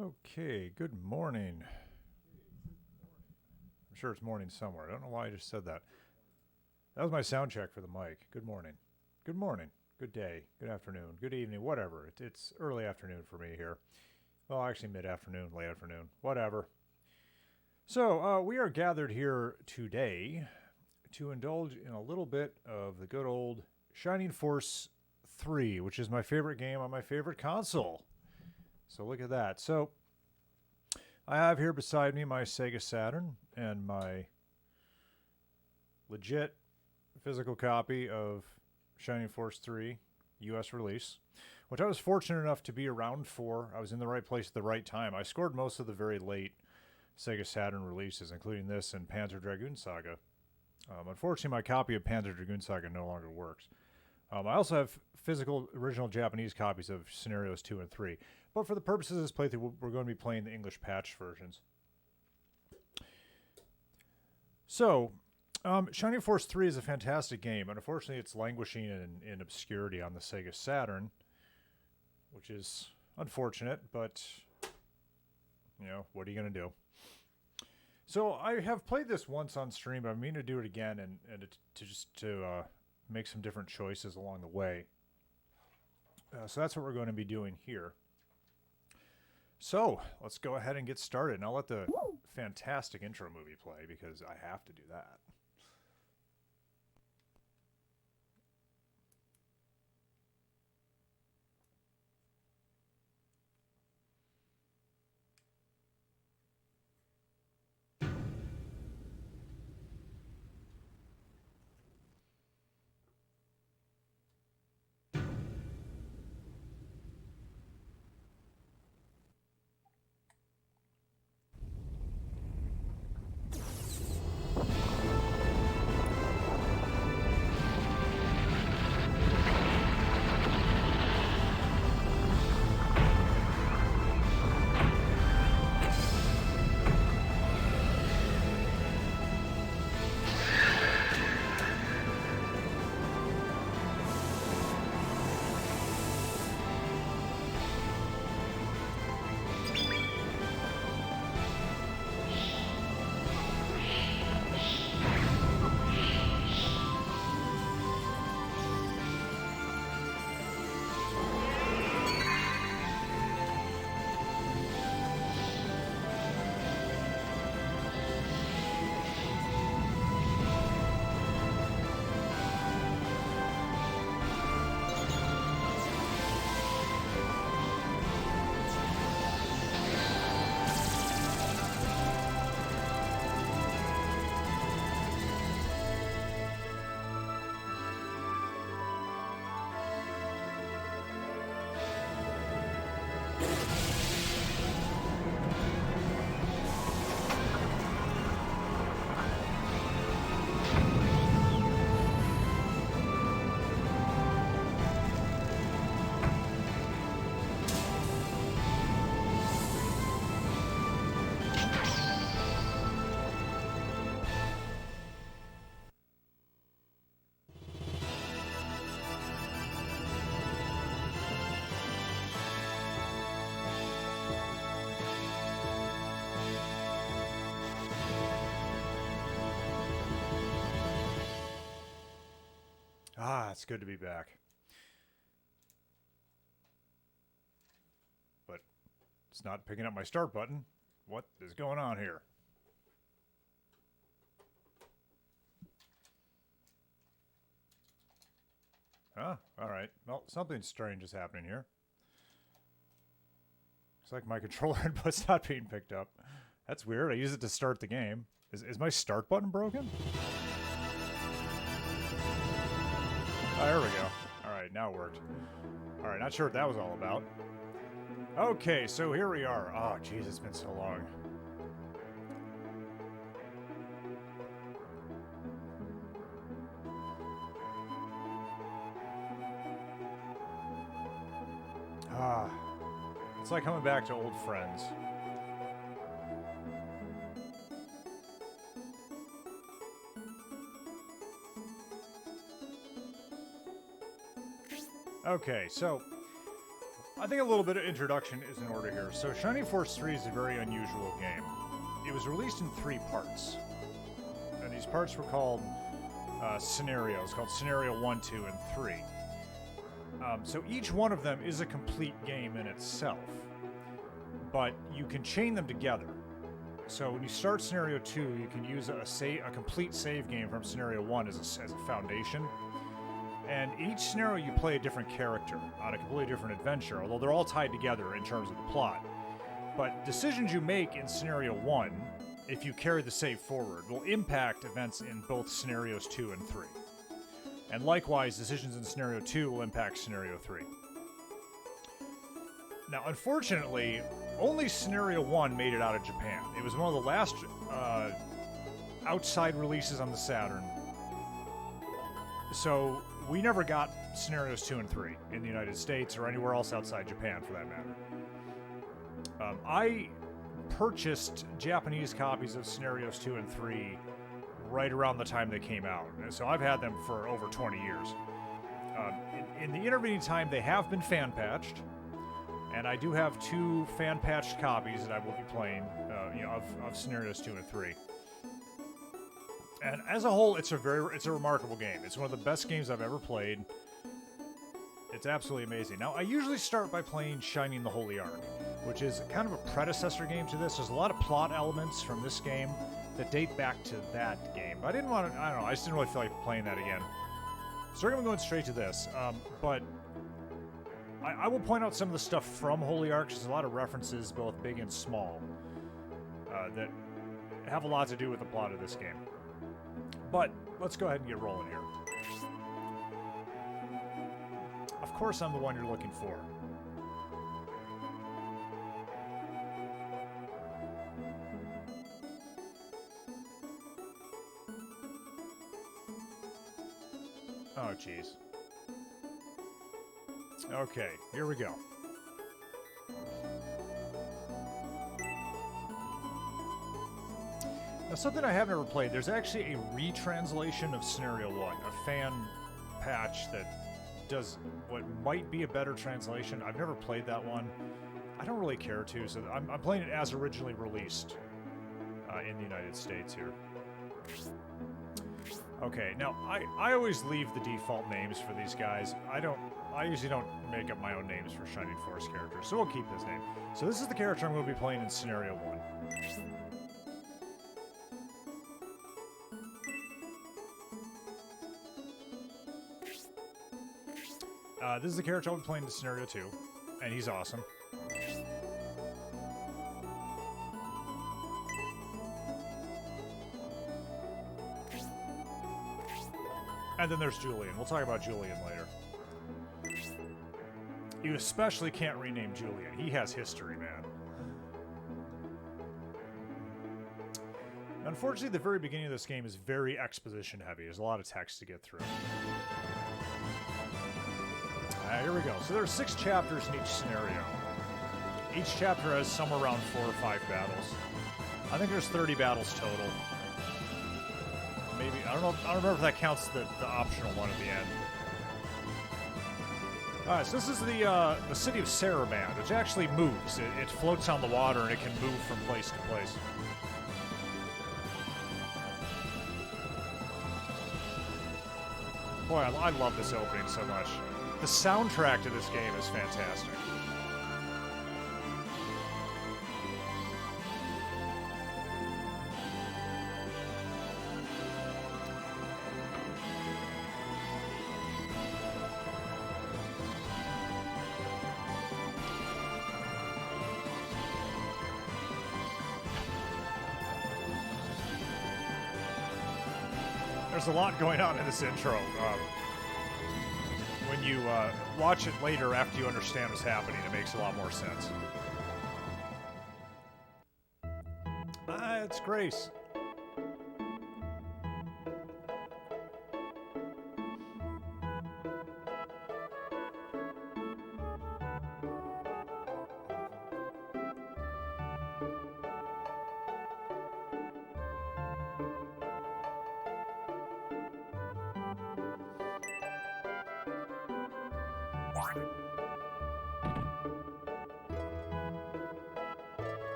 Okay, good morning. I'm sure it's morning somewhere. I don't know why I just said that. That was my sound check for the mic. Good morning. Good morning. Good day. Good afternoon. Good evening. Whatever. It's early afternoon for me here. Well, actually, mid afternoon, late afternoon. Whatever. So, we are gathered here today to indulge in a little bit of the good old Shining Force 3, which is my favorite game on my favorite console. So, look at that. So, I have here beside me my Sega Saturn and my legit physical copy of Shining Force 3 US release, which I was fortunate enough to be around for. I was in the right place at the right time. I scored most of the very late Sega Saturn releases, including this and Panzer Dragoon Saga. Unfortunately, my copy of Panzer Dragoon Saga no longer works. I also have physical original Japanese copies of Scenarios 2 and 3. But for the purposes of this playthrough, we're going to be playing the English patch versions. So, Shining Force 3 is a fantastic game, and unfortunately, it's languishing in obscurity on the Sega Saturn, which is unfortunate, but, you know, what are you going to do? So, I have played this once on stream, but I mean to do it again and to make some different choices along the way. So, that's what we're going to be doing here. So, let's go ahead and get started, and I'll let the fantastic intro movie play because I have to do that. Ah, it's good to be back. But it's not picking up my start button. What is going on here? Huh? Alright. Well, something strange is happening here. Looks like my controller input's not being picked up. That's weird. I use it to start the game. Is my start button broken? Oh, there we go. Alright, now it worked. Alright, not sure what that was all about. Okay, so here we are. Oh, jeez, it's been so long. Ah, it's like coming back to old friends. Okay, so I think a little bit of introduction is in order here. So Shining Force 3 is a very unusual game. It was released in 3 parts. And these parts were called scenarios, called Scenario 1, 2, and 3. So each one of them is a complete game in itself. But you can chain them together. So when you start Scenario 2, you can use a complete save game from Scenario 1 as a foundation. And each scenario you play a different character on a completely different adventure, although they're all tied together in terms of the plot. But decisions you make in Scenario 1, if you carry the save forward, will impact events in both Scenarios 2 and 3. And likewise, decisions in Scenario 2 will impact Scenario 3. Now, unfortunately, only Scenario 1 made it out of Japan. It was one of the last outside releases on the Saturn. So we never got Scenarios 2 and 3 in the United States or anywhere else outside Japan, for that matter. I purchased Japanese copies of Scenarios 2 and 3 right around the time they came out. And so I've had them for over 20 years. In the intervening time, they have been fan-patched. And I do have 2 fan-patched copies that I will be playing of Scenarios 2 and 3. And as a whole, it's a remarkable game. It's one of the best games I've ever played. It's absolutely amazing. Now, I usually start by playing Shining the Holy Ark, which is kind of a predecessor game to this. There's a lot of plot elements from this game that date back to that game. But I don't know, I just didn't really feel like playing that again. So we're going to be going straight to this. But I will point out some of the stuff from Holy Ark. There's a lot of references, both big and small, that have a lot to do with the plot of this game. But let's go ahead and get rolling here. Of course, I'm the one you're looking for. Oh, jeez. Okay, here we go. Now, something I have never played, there's actually a retranslation of Scenario 1, a fan patch that does what might be a better translation. I've never played that one. I don't really care to, so I'm playing it as originally released in the United States here. Okay, now, I always leave the default names for these guys. I usually don't make up my own names for Shining Force characters, so we'll keep his name. So this is the character I'm going to be playing in Scenario 1. This is the character I'll be playing in Scenario 2, and he's awesome. And then there's Julian. We'll talk about Julian later. You especially can't rename Julian. He has history, man. Unfortunately, the very beginning of this game is very exposition heavy. There's a lot of text to get through. Here we go. So there are 6 chapters in each scenario. Each chapter has somewhere around 4 or 5 battles. I think there's 30 battles total. Maybe, I don't remember if that counts the optional one at the end. Alright, so this is the city of Saraband, which actually moves. It floats on the water and it can move from place to place. Boy, I love this opening so much. The soundtrack to this game is fantastic. There's a lot going on in this intro. When you watch it later after you understand what's happening, it makes a lot more sense. It's Grace.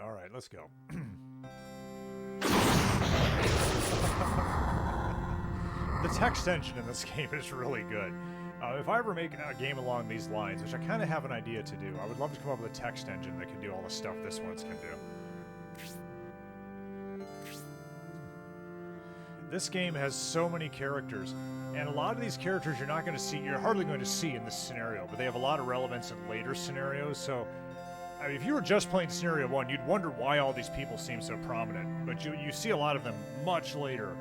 All right, let's go. The text engine in this game is really good. If I ever make a game along these lines, which I kind of have an idea to do, I would love to come up with a text engine that can do all the stuff this one's can do. This game has so many characters, and a lot of these characters you're hardly going to see in this scenario, but they have a lot of relevance in later scenarios, so I mean, if you were just playing Scenario 1, you'd wonder why all these people seem so prominent, but you see a lot of them much later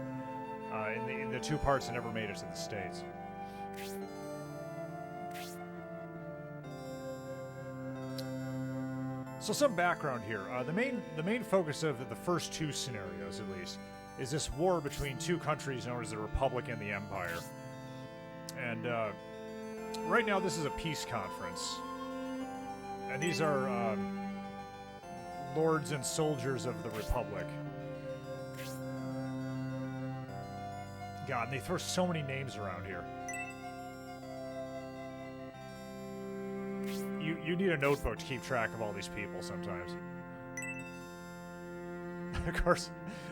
in the two parts that never made it to the States. So some background here. The main focus of the first two scenarios, at least, is this war between two countries known as the Republic and the Empire. And right now this is a peace conference. And these are lords and soldiers of the Republic. God, and they throw so many names around here. You need a notebook to keep track of all these people sometimes. Of course,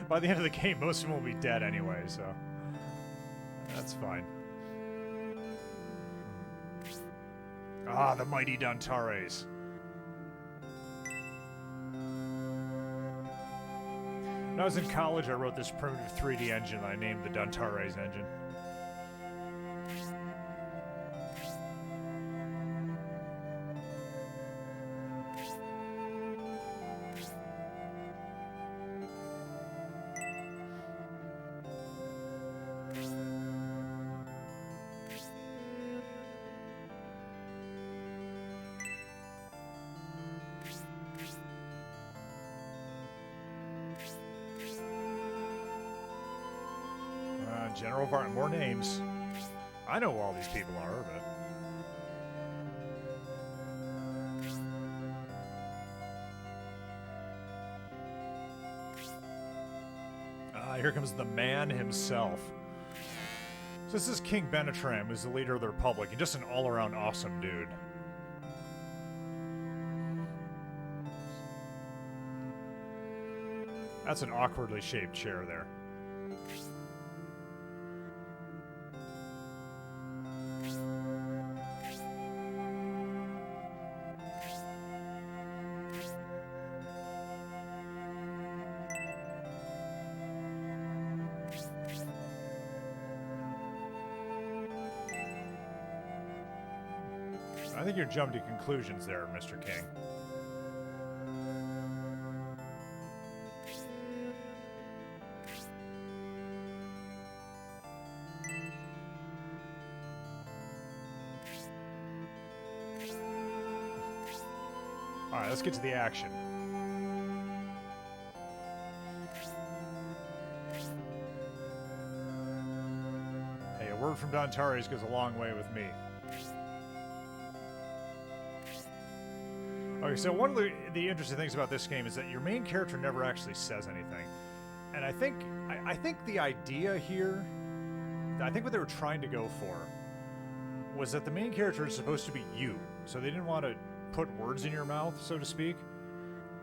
by the end of the game, most of them will be dead anyway, so that's fine. Ah, the mighty Dantares. When I was in college, I wrote this primitive 3D engine I named the Dantares engine. General Varn, more names. I know who all these people are, but... here comes the man himself. So this is King Benetram, who's the leader of the Republic, and just an all-around awesome dude. That's an awkwardly shaped chair there. I think you're jumping to conclusions there, Mr. King. All right, let's get to the action. Hey, a word from Dantares goes a long way with me. Okay, so one of the interesting things about this game is that your main character never actually says anything. And I think the idea here, I think what they were trying to go for was that the main character is supposed to be you. So they didn't want to put words in your mouth, so to speak.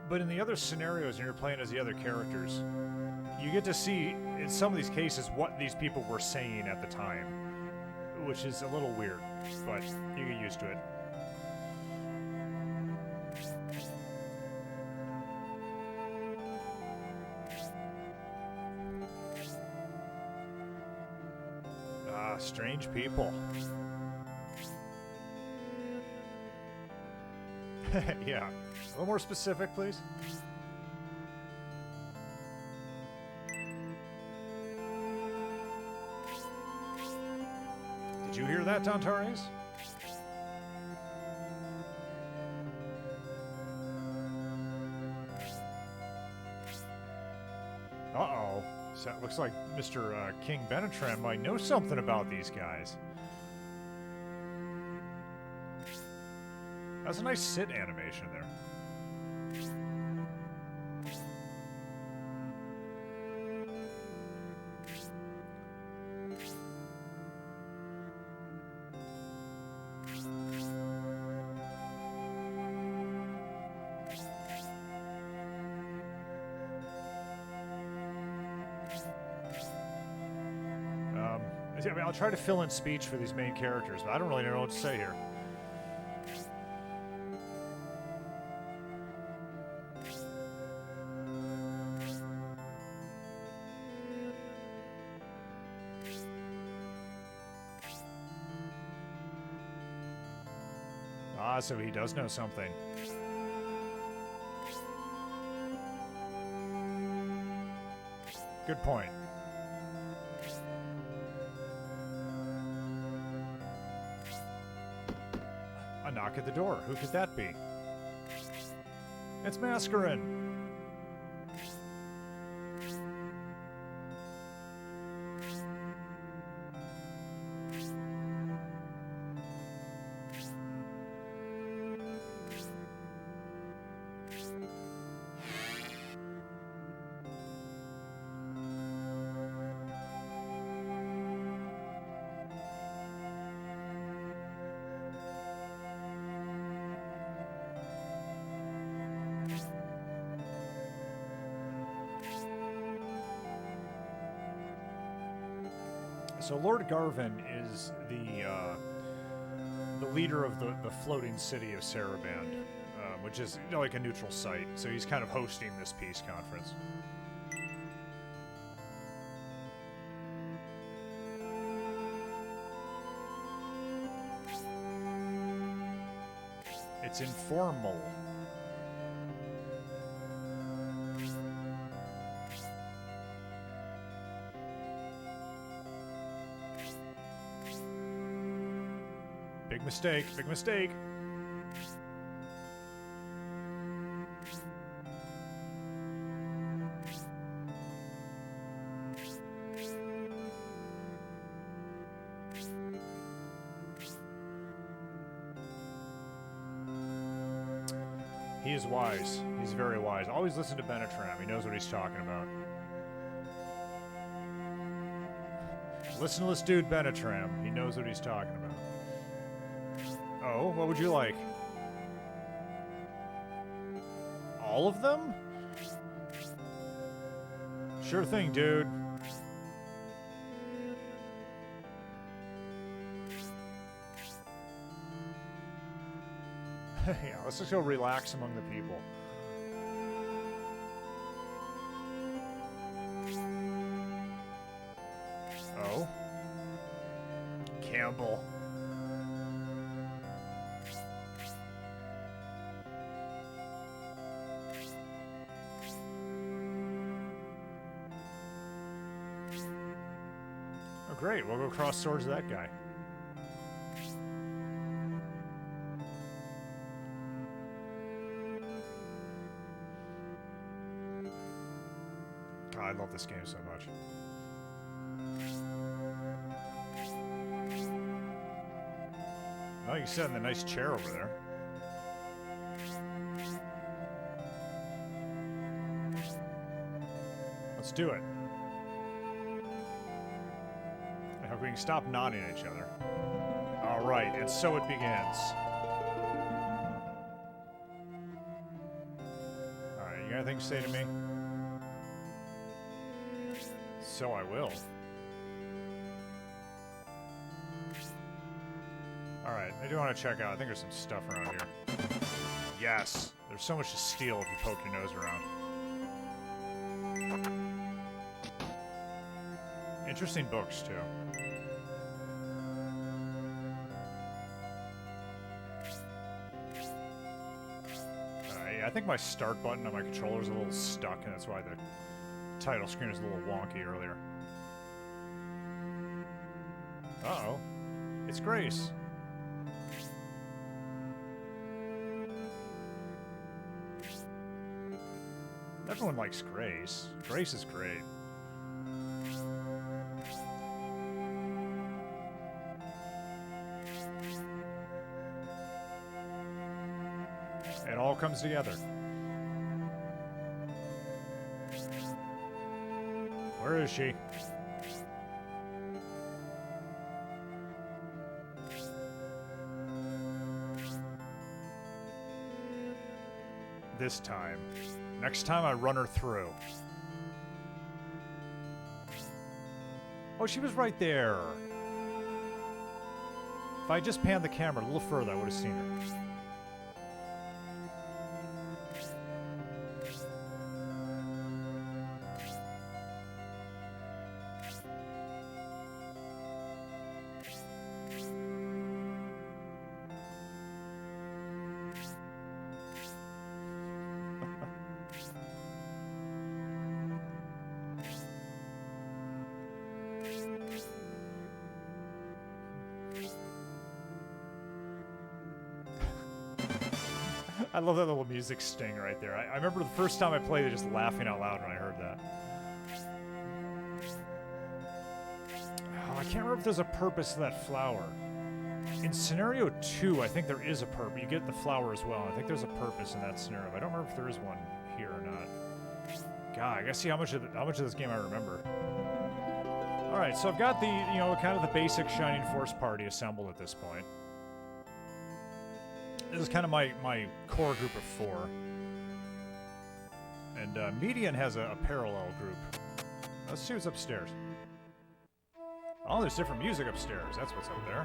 But in the other scenarios, when you're playing as the other characters, you get to see, in some of these cases, what these people were saying at the time, which is a little weird, but you get used to it. Strange people. Yeah. A little more specific, please. Did you hear that, Dantares? Uh-oh. So it looks like Mr. King Benetram might know something about these guys. That's a nice sit animation there. I mean, I'll try to fill in speech for these main characters, but I don't really know what to say here. Ah, so he does know something. Good point. A knock at the door. Who could that be? It's Mascarin. So Lord Garvin is the leader of the floating city of Saraband, which is, you know, like a neutral site. So he's kind of hosting this peace conference. It's informal. Big mistake, big mistake. He is wise. He's very wise. Always listen to Benetram. He knows what he's talking about. Listen to this dude, Benetram. He knows what he's talking about. Oh, what would you like? All of them? Sure thing, dude. Yeah, let's just go relax among the people. Oh? Campbell. Oh, great. We'll go cross swords with that guy. God, I love this game so much. Well, you sit in the nice chair over there. Let's do it. I hope we can stop nodding at each other. All right, and so it begins. All right, you got anything to say to me? So I will. Alright, I do want to check out. I think there's some stuff around here. Yes! There's so much to steal if you poke your nose around. Interesting books, too. I think my start button on my controller is a little stuck, and that's why the title screen is a little wonky earlier. Uh-oh. It's Grace. Everyone likes Grace. Grace is great. It all comes together. Where is she? This time. Next time I run her through. Oh, she was right there. If I just panned the camera a little further, I would have seen her. I love that little music sting right there. I remember the first time I played it just laughing out loud when I heard that. Oh, I can't remember if there's a purpose to that flower. In scenario 2, I think there is a purpose. You get the flower as well. I think there's a purpose in that scenario. I don't remember if there is one here or not. God, I gotta see how much of this game I remember. All right, so I've got the, you know, kind of the basic Shining Force party assembled at this point. This is kind of my core group of 4. And Median has a parallel group. Let's see what's upstairs. Oh, there's different music upstairs. That's what's up there.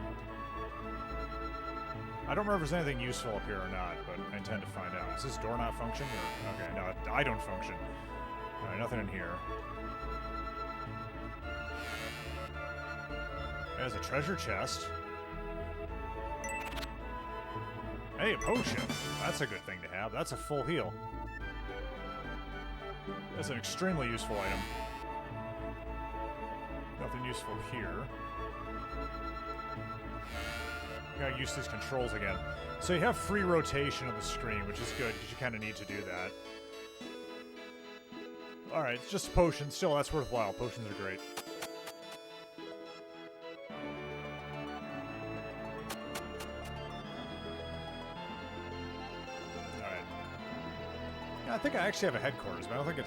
I don't remember if there's anything useful up here or not, but I intend to find out. Is this door not function? Or, okay, no, I don't function. All right, nothing in here. There's a treasure chest. Hey, a potion. That's a good thing to have. That's a full heal. That's an extremely useful item. Nothing useful here. Gotta use these controls again. So you have free rotation of the screen, which is good, because you kind of need to do that. Alright, it's just a potion. Still, that's worthwhile. Potions are great. I think I actually have a headquarters, but I don't think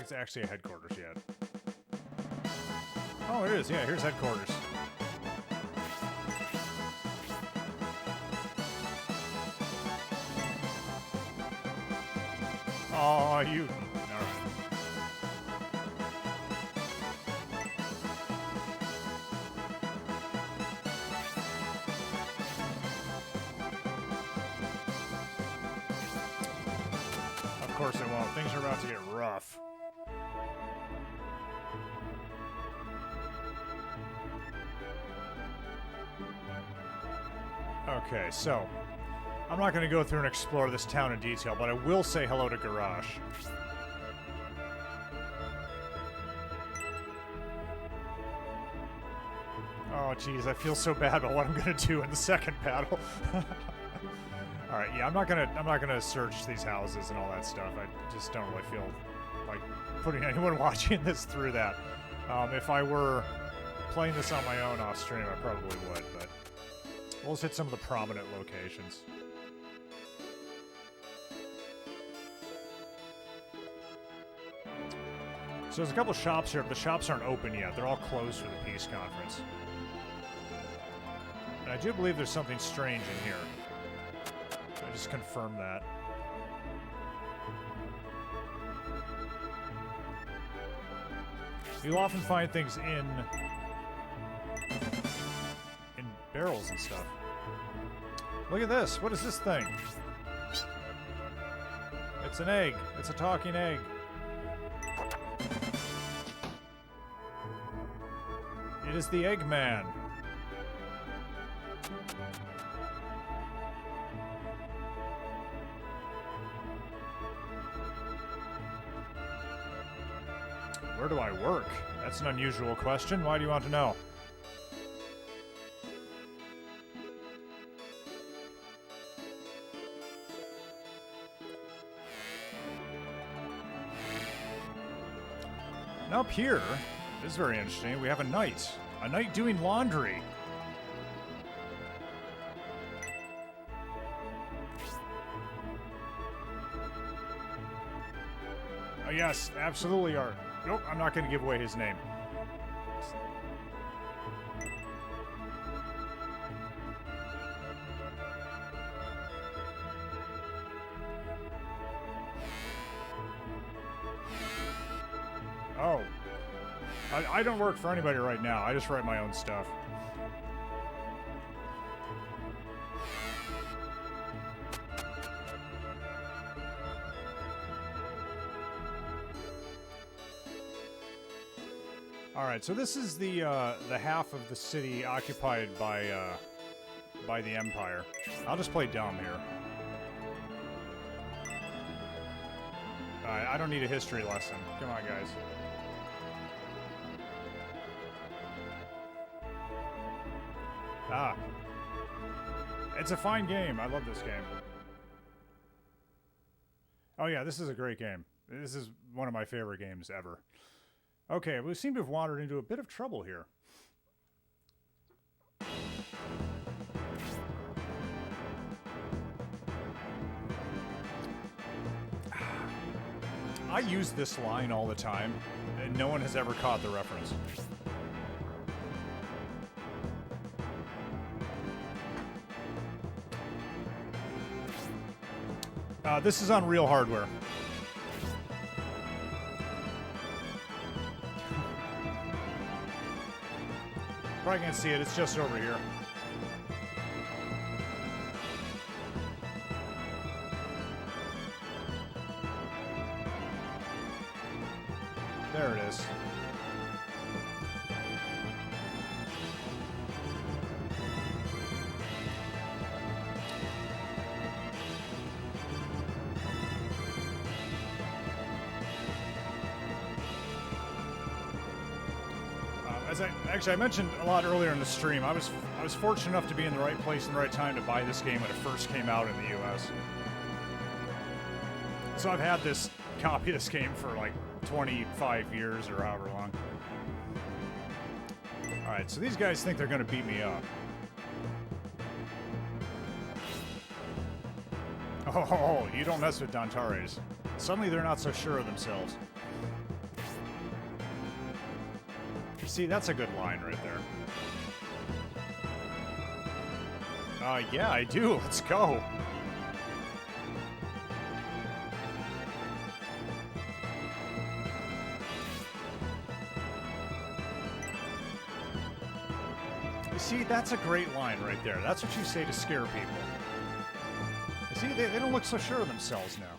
it's actually a headquarters yet. Oh, it is. Yeah, here's headquarters. Oh, you. All right. Of course it won't. Things are about to get rough. Okay, so I'm not going to go through and explore this town in detail, but I will say hello to Garage. Oh, geez, I feel so bad about what I'm going to do in the second battle. All right, yeah, I'm not gonna search these houses and all that stuff. I just don't really feel like putting anyone watching this through that. If I were playing this on my own off stream, I probably would, but we'll just hit some of the prominent locations. So there's a couple shops here, but the shops aren't open yet. They're all closed for the peace conference. And I do believe there's something strange in here. I just confirmed that. You'll often find things in barrels and stuff. Look at this. What is this thing? It's an egg. It's a talking egg. It is the Eggman. Where do I work? That's an unusual question. Why do you want to know? And up here, this is very interesting, we have a knight. A knight doing laundry. Oh yes, absolutely are. Nope, I'm not going to give away his name. Oh. I don't work for anybody right now. I just write my own stuff. All right, so this is the half of the city occupied by the Empire. I'll just play dumb here. All right, I don't need a history lesson. Come on, guys. Ah. It's a fine game. I love this game. Oh yeah, this is a great game. This is one of my favorite games ever. Okay, we seem to have wandered into a bit of trouble here. I use this line all the time, and no one has ever caught the reference. This is on real hardware. Probably can't see it, it's just over here. There it is. Actually, I mentioned a lot earlier in the stream, I was fortunate enough to be in the right place in the right time to buy this game when it first came out in the US. So I've had this copy of this game for like 25 years or however long. Alright, so these guys think they're going to beat me up. Oh, you don't mess with Dantares. Suddenly they're not so sure of themselves. See, that's a good line right there. Yeah, I do. Let's go. See, that's a great line right there. That's what you say to scare people. See, they don't look so sure of themselves now.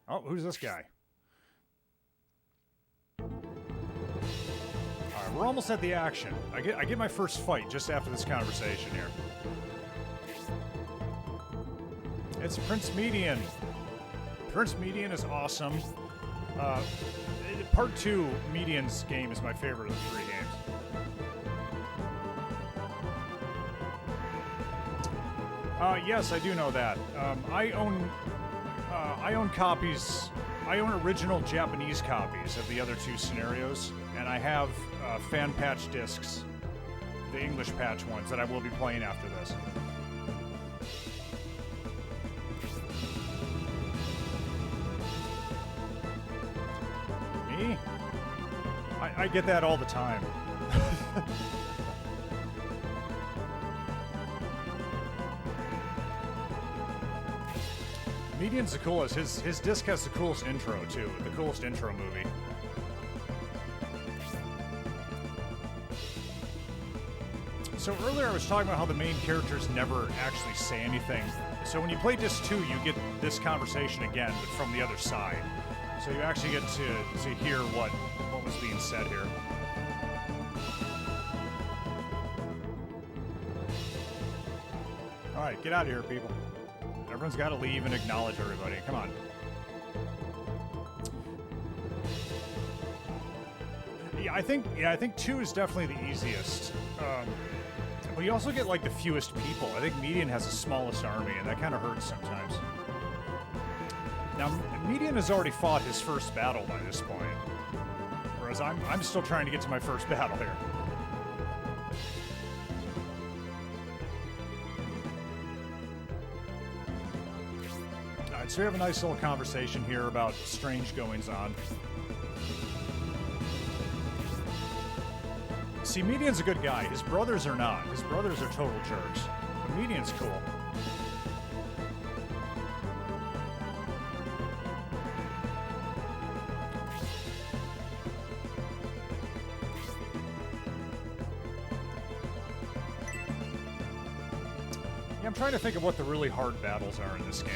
Oh, who's this guy? Alright, we're almost at the action. I get my first fight just after this conversation here. It's Prince Median. Prince Median is awesome. Part 2, Median's game, is my favorite of the 3 games. Yes, I do know that. I own copies. I own original Japanese copies of the other 2 scenarios, and I have fan patch discs, the English patch ones, that I will be playing after this. Me? I get that all the time. Median's the coolest. His disc has the coolest intro, too. The coolest intro movie. So earlier I was talking about how the main characters never actually say anything. So when you play disc 2, you get this conversation again, but from the other side. So you actually get to hear what was being said here. Alright, get out of here, people. Everyone's got to leave and acknowledge everybody. Come on. Yeah, I think 2 is definitely the easiest. But you also get like the fewest people. I think Median has the smallest army, and that kind of hurts sometimes. Now, Median has already fought his first battle by this point, whereas I'm still trying to get to my first battle here. So we have a nice little conversation here about strange goings-on. See, Median's a good guy. His brothers are not. His brothers are total jerks. But Median's cool. Yeah, I'm trying to think of what the really hard battles are in this game.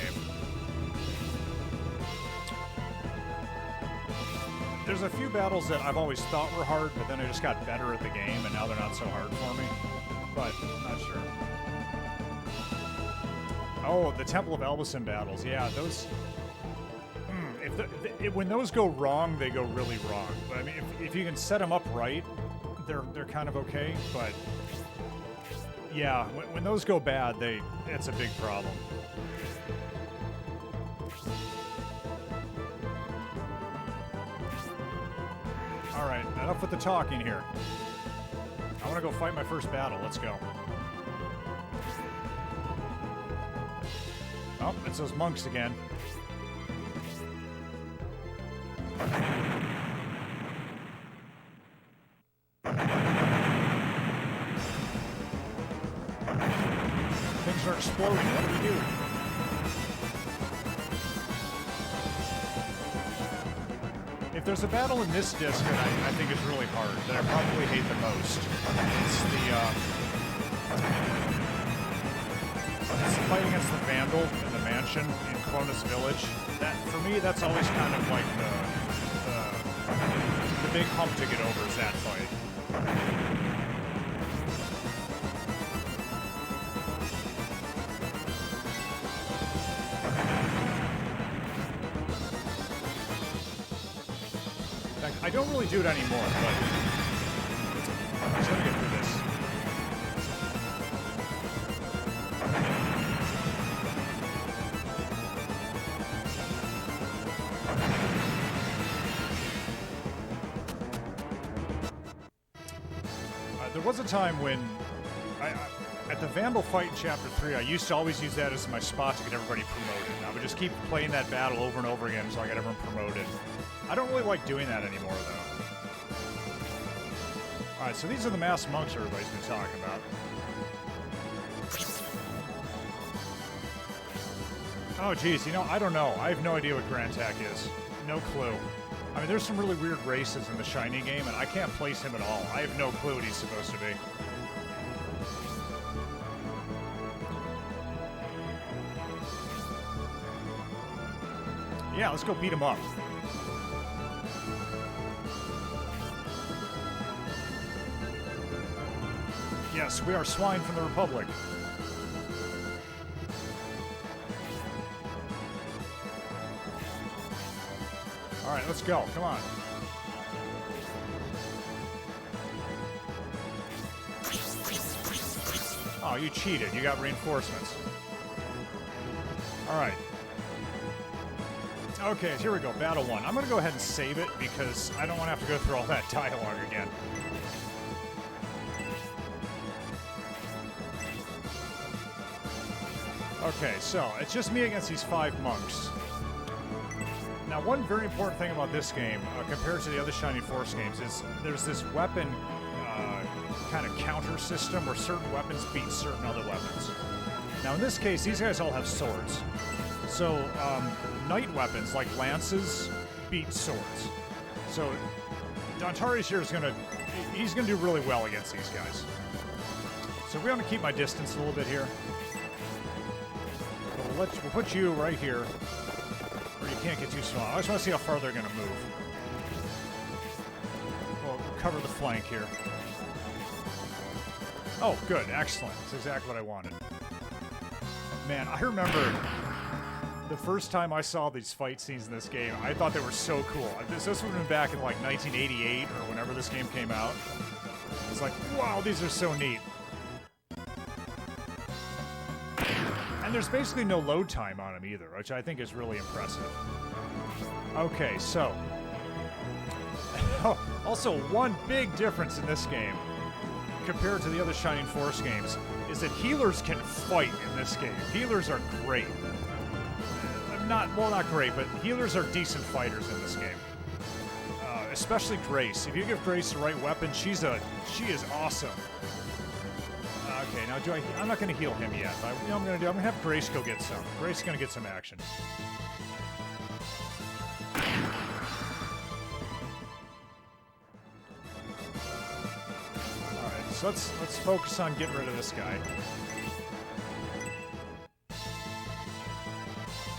There's a few battles that I've always thought were hard, but then I just got better at the game, and now they're not so hard for me. But, I'm not sure. Oh, the Temple of Elbasan battles. Yeah, those... when those go wrong, they go really wrong. But, I mean, if you can set them up right, they're kind of okay. But, yeah, when those go bad, it's a big problem. Alright, enough with the talking here. I want to go fight my first battle. Let's go. Oh, it's those monks again. Things are exploding. What do we do? If there's a battle in this disc that I think is really hard, that I probably hate the most, it's the fight against the Vandal in the mansion in Clonus Village. That, for me, that's always kind of like the big hump to get over is that fight. I don't really do it anymore, but I'm just gonna get through this. There was a time when at the Vandal fight in Chapter 3, I used to always use that as my spot to get everybody promoted. I would just keep playing that battle over and over again until I got everyone promoted. I don't really like doing that anymore, though. Alright, so these are the masked monks everybody's been talking about. Oh, geez, you know, I don't know. I have no idea what Grand Tack is. No clue. I mean, there's some really weird races in the Shiny game, and I can't place him at all. I have no clue what he's supposed to be. Yeah, let's go beat him up. Yes, we are swine from the Republic. Alright, let's go. Come on. Oh, you cheated. You got reinforcements. Alright. Okay, here we go. Battle 1. I'm going to go ahead and save it because I don't want to have to go through all that dialogue again. Okay, so it's just me against these 5 monks. Now, one very important thing about this game, compared to the other Shining Force games, is there's this weapon kind of counter system where certain weapons beat certain other weapons. Now, in this case, these guys all have swords. So, knight weapons like lances beat swords. So, Dantarius here is he's gonna do really well against these guys. So we're gonna keep my distance a little bit here. We'll put you right here, where you can't get too small. I just want to see how far they're going to move. We'll cover the flank here. Oh, good. Excellent. That's exactly what I wanted. Man, I remember the first time I saw these fight scenes in this game, I thought they were so cool. This would have been back in like 1988 or whenever this game came out. It's like, wow, these are so neat. And there's basically no load time on them either, which I think is really impressive. Okay, so... also, one big difference in this game, compared to the other Shining Force games, is that healers can fight in this game. Healers are great. Not great, but healers are decent fighters in this game. Especially Grace. If you give Grace the right weapon, she is awesome. Okay, now I'm not going to heal him yet. But you know what I'm going to do? I'm going to have Grace go get some. Grace is going to get some action. Alright, so let's focus on getting rid of this guy.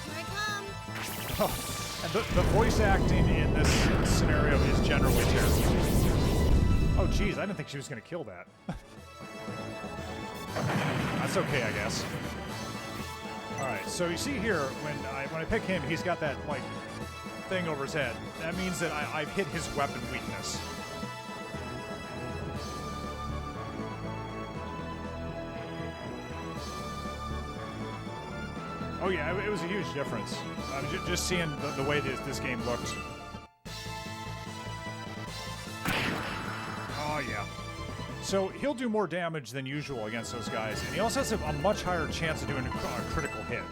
Here I come. Oh, The voice acting in this scenario is generally terrible. Oh, geez, I didn't think she was going to kill that. That's okay, I guess. Alright, so you see here, when I pick him, he's got that, like, thing over his head. That means that I've hit his weapon weakness. Oh yeah, it was a huge difference. Just seeing the way this game looked. Oh yeah. So he'll do more damage than usual against those guys, and he also has a much higher chance of doing a critical hit,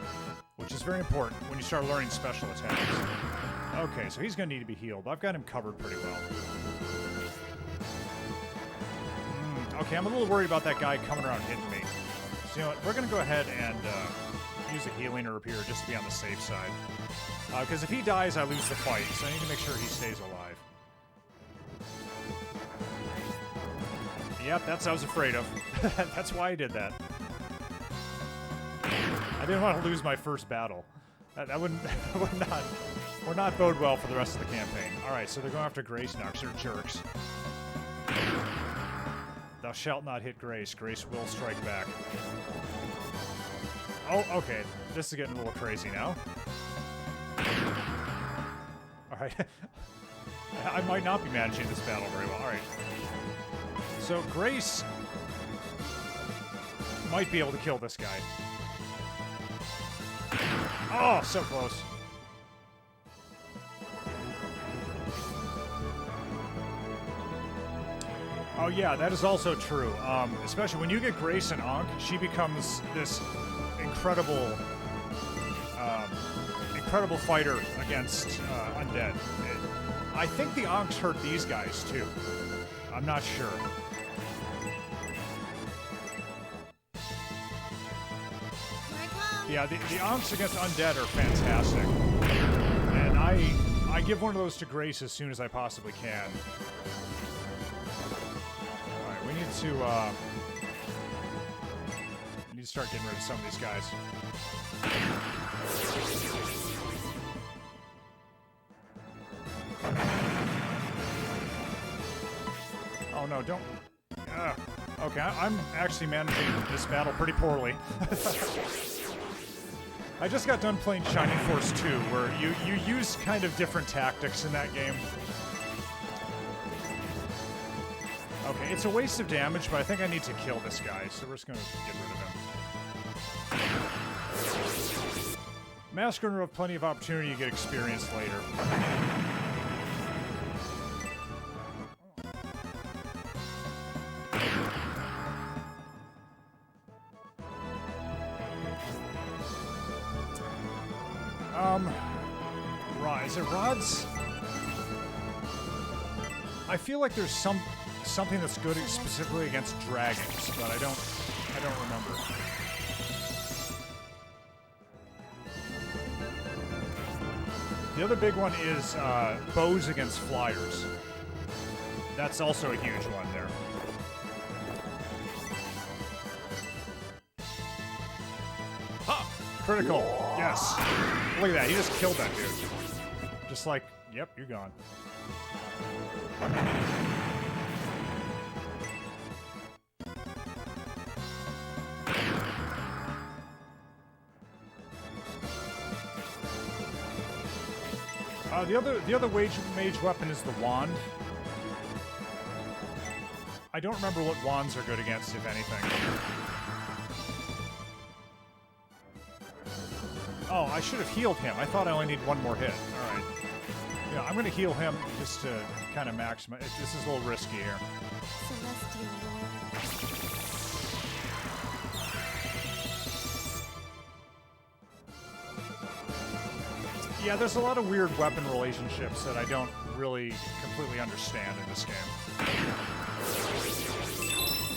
which is very important when you start learning special attacks. Okay, so he's going to need to be healed. I've got him covered pretty well. Okay, I'm a little worried about that guy coming around hitting me. So you know what, we're going to go ahead and use a healing or repair just to be on the safe side. Because if he dies, I lose the fight, so I need to make sure he stays alive. Yep, that's what I was afraid of. That's why I did that. I didn't want to lose my first battle. That would not bode well for the rest of the campaign. Alright, so they're going after Grace now, because they're jerks. Thou shalt not hit Grace. Grace will strike back. Oh, okay. This is getting a little crazy now. Alright. I might not be managing this battle very well. Alright. So Grace might be able to kill this guy. Oh, so close. Oh yeah, that is also true. Especially when you get Grace and Ankh, she becomes this incredible fighter against undead. I think the Ankhs hurt these guys too. I'm not sure. Yeah, the Ankhs against undead are fantastic. And I give one of those to Grace as soon as I possibly can. Alright, we need to start getting rid of some of these guys. Oh no, don't... okay, I'm actually managing this battle pretty poorly. I just got done playing Shining Force 2, where you use kind of different tactics in that game. Okay, it's a waste of damage, but I think I need to kill this guy, so we're just going to get rid of him. Massacre will have plenty of opportunity to get experience later. Is it rods? I feel like there's something that's good specifically against dragons, but I don't remember. The other big one is bows against flyers. That's also a huge one there. Ha! Critical. Yes. Look at that. He just killed that dude. Just like, yep, you're gone. The other mage weapon is the wand. I don't remember what wands are good against, if anything. Oh, I should have healed him. I thought I only need one more hit. All right. Yeah, I'm going to heal him just to kind of maximize. This is a little risky here. Celestial Lord. Yeah, there's a lot of weird weapon relationships that I don't really completely understand in this game.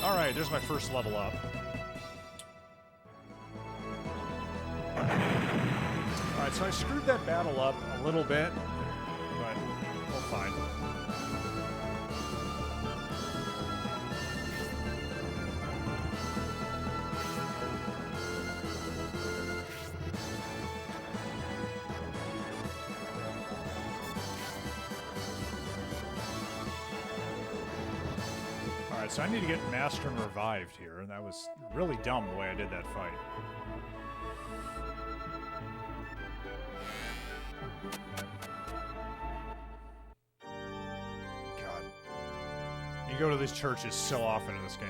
Alright, there's my first level up. Alright, so I screwed that battle up a little bit, but we'll find. Alright, so I need to get Master and revived here, and that was really dumb the way I did that fight. God. You go to these churches so often in this game.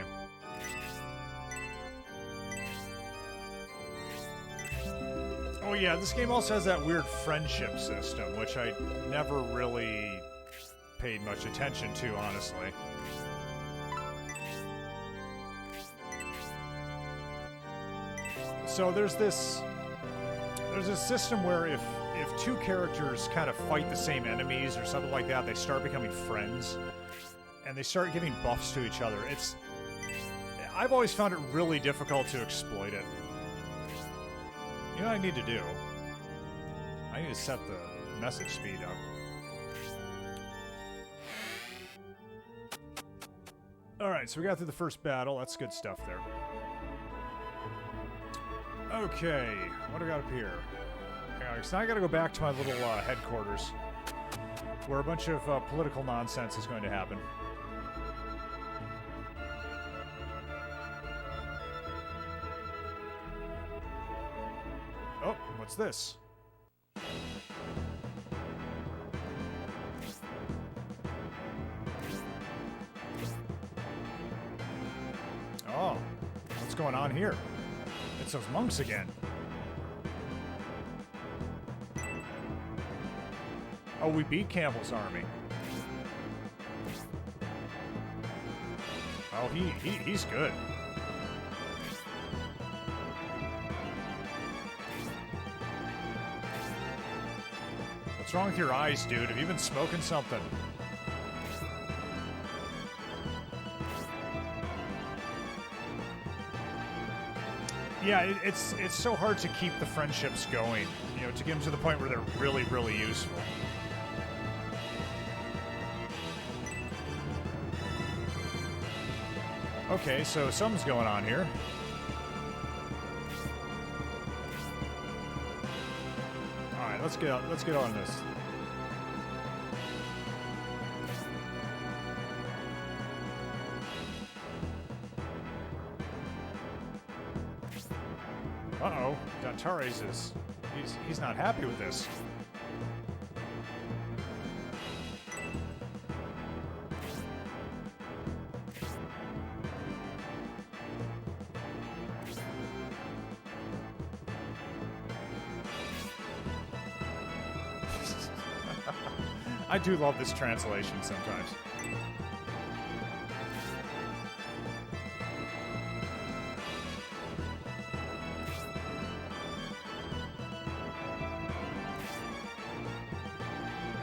Oh yeah, this game also has that weird friendship system, which I never really paid much attention to, honestly. So there's this system where if two characters kind of fight the same enemies or something like that, they start becoming friends, and they start giving buffs to each other. I've always found it really difficult to exploit it. You know what I need to do? I need to set the message speed up. Alright, so we got through the first battle. That's good stuff there. Okay, what do we got up here? So now I gotta go back to my little headquarters, where a bunch of political nonsense is going to happen. Oh, what's this? Oh, what's going on here? It's those monks again. Oh, we beat Campbell's army. Oh, he's good. What's wrong with your eyes, dude? Have you been smoking something? Yeah, it's so hard to keep the friendships going, you know, to get them to the point where they're really, really useful. Okay, so something's going on here. All right, let's get on this. Uh-oh, Dantares is he's not happy with this. I do love this translation sometimes.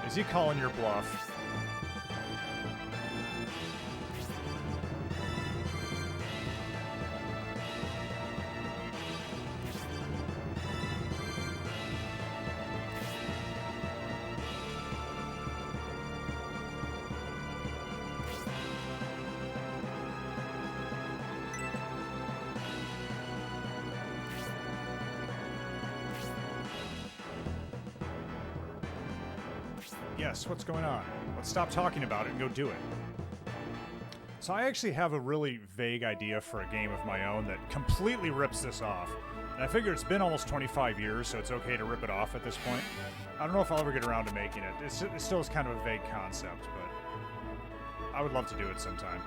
Is he calling your bluff? Yes, what's going on? Let's stop talking about it and go do it. So I actually have a really vague idea for a game of my own that completely rips this off. And I figure it's been almost 25 years, so it's okay to rip it off at this point. I don't know if I'll ever get around to making it. It still is kind of a vague concept, but I would love to do it sometime.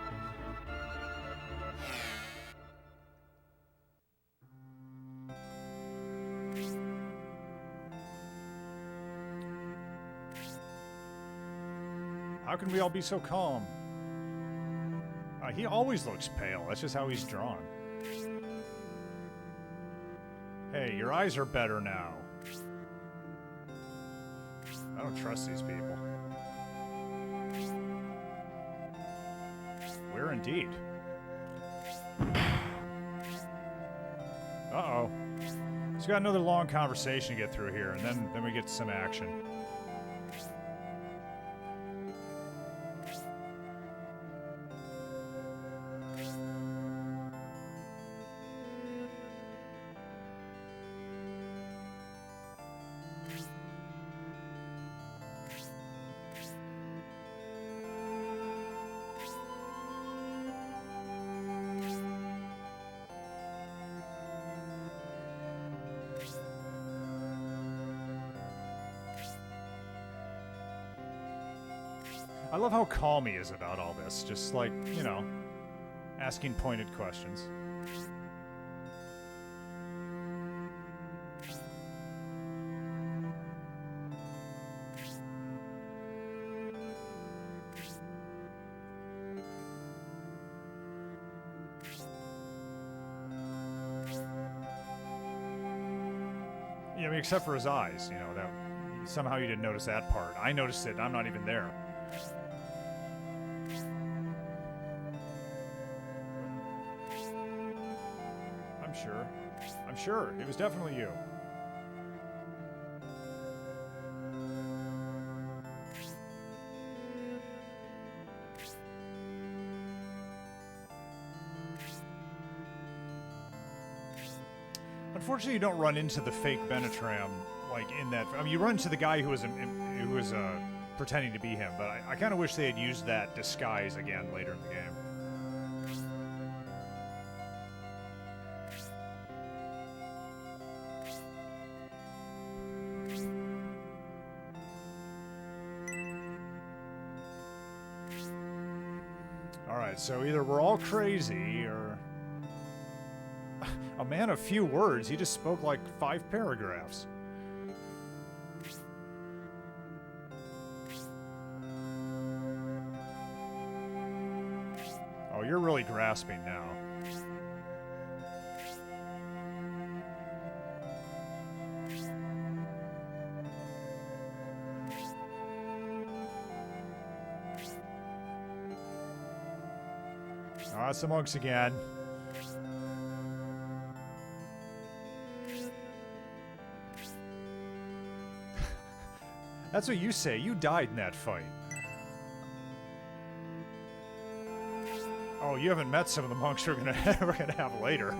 How can we all be so calm? He always looks pale. That's just how he's drawn. Hey, your eyes are better now. I don't trust these people. Where indeed? Uh-oh. So we got another long conversation to get through here, and then we get some action. I love how calm he is about all this. Just like, you know, asking pointed questions. Yeah, I mean, except for his eyes, you know, that somehow you didn't notice that part. I noticed it, I'm not even there. I'm sure. It was definitely you. Unfortunately, you don't run into the fake Benetram like in that. I mean, you run into the guy who was pretending to be him, but I kind of wish they had used that disguise again later in the game. Alright, so either we're all crazy, or... A man of few words, he just spoke like 5 paragraphs. Oh, you're really grasping now. Oh, it's the monks again. That's what you say. You died in that fight. Oh, you haven't met some of the monks we're gonna have later.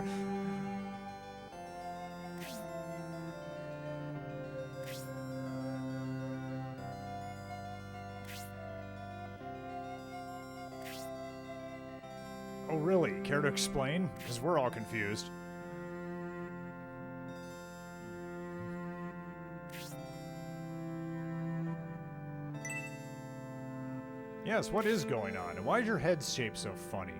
Oh, really? Care to explain? Because we're all confused. Yes, what is going on? And why is your head shaped so funny?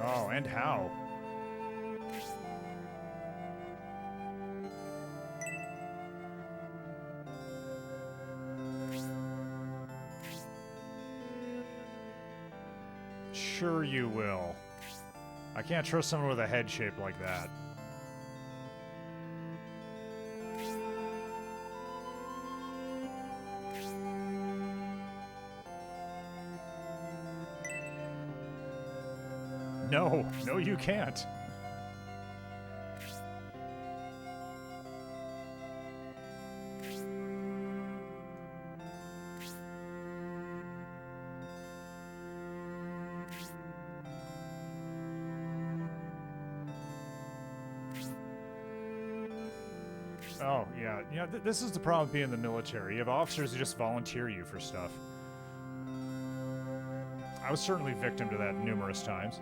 Oh, and how? Sure you will. I can't trust someone with a head shape like that. No, no you can't. Oh, yeah. You know, this is the problem with being in the military. You have officers who just volunteer you for stuff. I was certainly victim to that numerous times.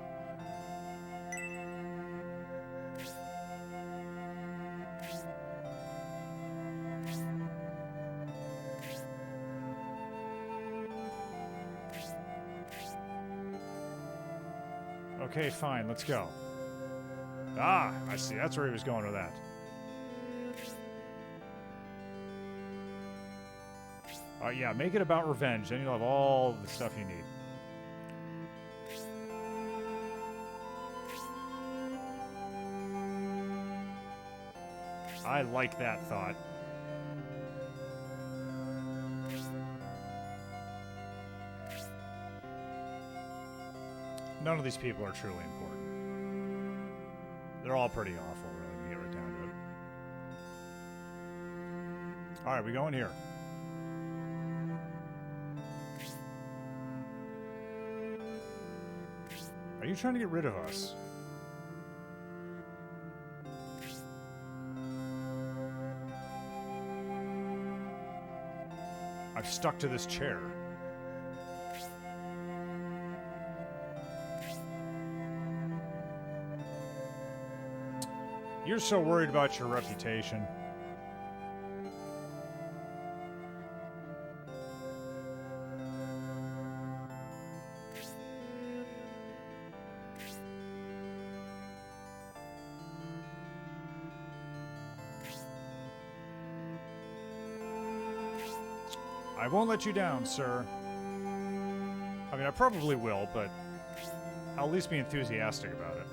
Okay, fine, let's go. Ah, I see. That's where he was going with that. Yeah, make it about revenge. Then you'll have all the stuff you need. I like that thought. None of these people are truly important. They're all pretty awful, really, when you get right down to it. Alright, we go in here. Are you trying to get rid of us? I'm stuck to this chair. You're so worried about your reputation. I won't let you down, sir. I mean, I probably will, but I'll at least be enthusiastic about it.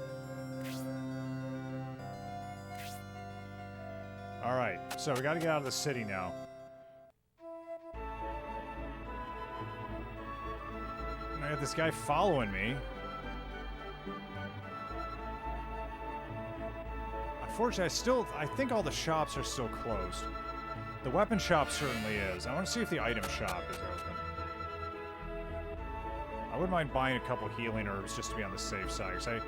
Alright, so we gotta get out of the city now. And I got this guy following me. Unfortunately, I think all the shops are still closed. The weapon shop certainly is. I want to see if the item shop is open. I wouldn't mind buying a couple healing herbs just to be on the safe side.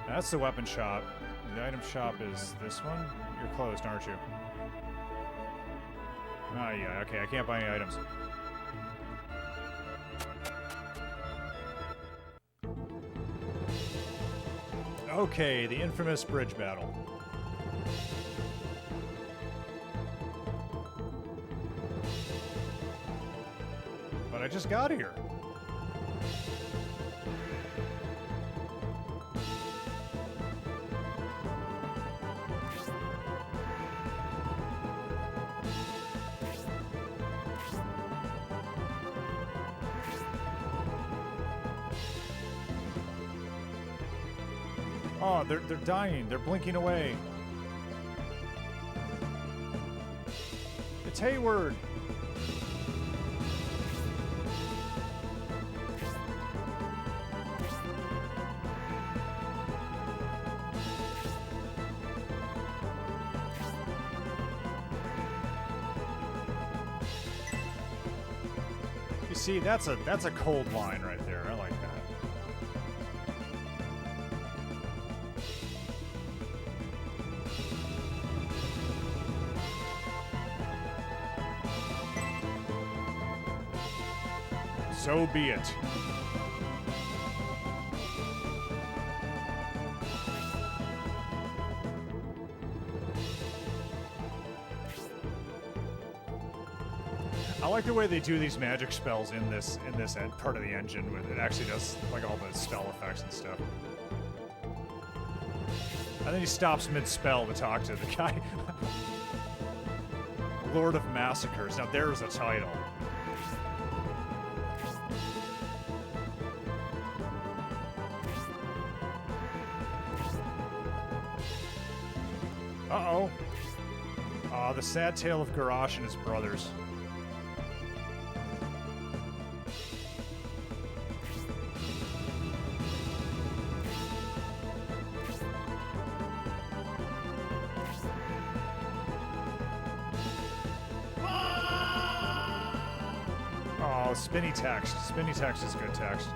That's the weapon shop. The item shop is this one? You're closed, aren't you? Ah, yeah, okay, I can't buy any items. Okay, the infamous bridge battle. But I just got here. Oh, they're dying. They're blinking away. It's Hayward. You see, that's a cold line right there. I like that. So be it. I like the way they do these magic spells in this part of the engine where it actually does like all the spell effects and stuff. And then he stops mid-spell to talk to the guy. Lord of Massacres. Now there's a title. Uh-oh. The sad tale of Garrosh and his brothers. Oh, spinny text. Spinny text is good text.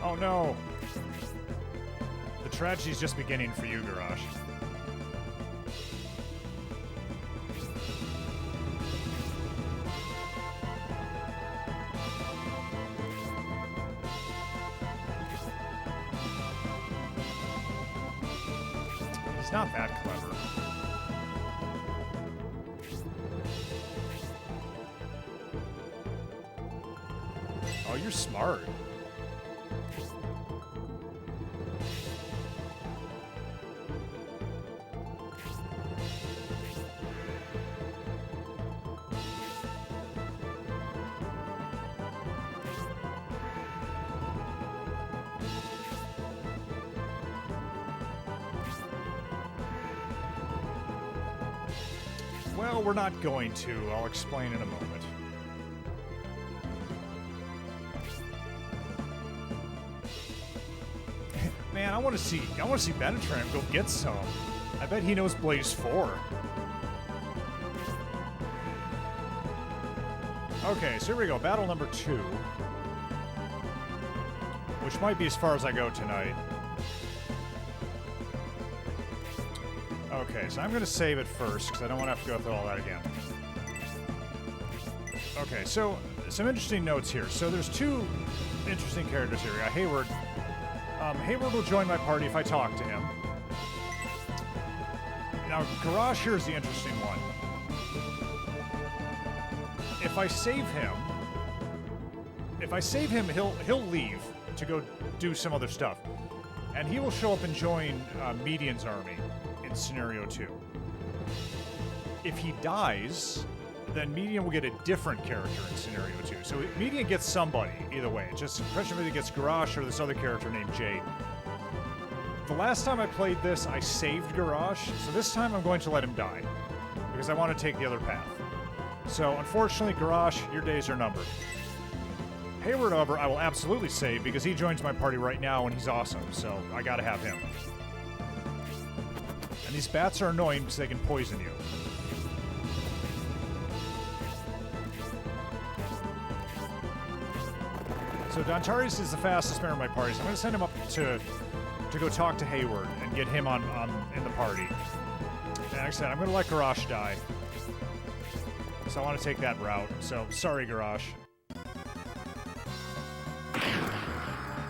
Oh no! The tragedy's just beginning for you, Garrosh. He's not that clever. Oh, you're smart. Well, we're not going to. I'll explain in a moment. Man, I want to see Benetram go get some. I bet he knows Blaze 4. Okay, so here we go. Battle number 2. Which might be as far as I go tonight. Okay, so I'm going to save it first, because I don't want to have to go through all that again. Okay, so some interesting notes here. So there's two interesting characters here. We got Hayward. Hayward will join my party if I talk to him. Now, Garage here is the interesting one. If I save him, he'll leave to go do some other stuff. And he will show up and join Median's army in Scenario 2. If he dies, then Median will get a different character in Scenario 2. So Median gets somebody, either way. It's just a question of whether he gets Garage or this other character named Jade. The last time I played this, I saved Garage, so this time I'm going to let him die, because I want to take the other path. So, unfortunately, Garage, your days are numbered. Hayward, however, I will absolutely save, because he joins my party right now, and he's awesome, so I gotta have him. And these bats are annoying because they can poison you. So Dontaris is the fastest member of my party, so I'm going to send him up to go talk to Hayward and get him in the party. And like I said, I'm going to let Garage die. So I want to take that route. So, sorry, Garage.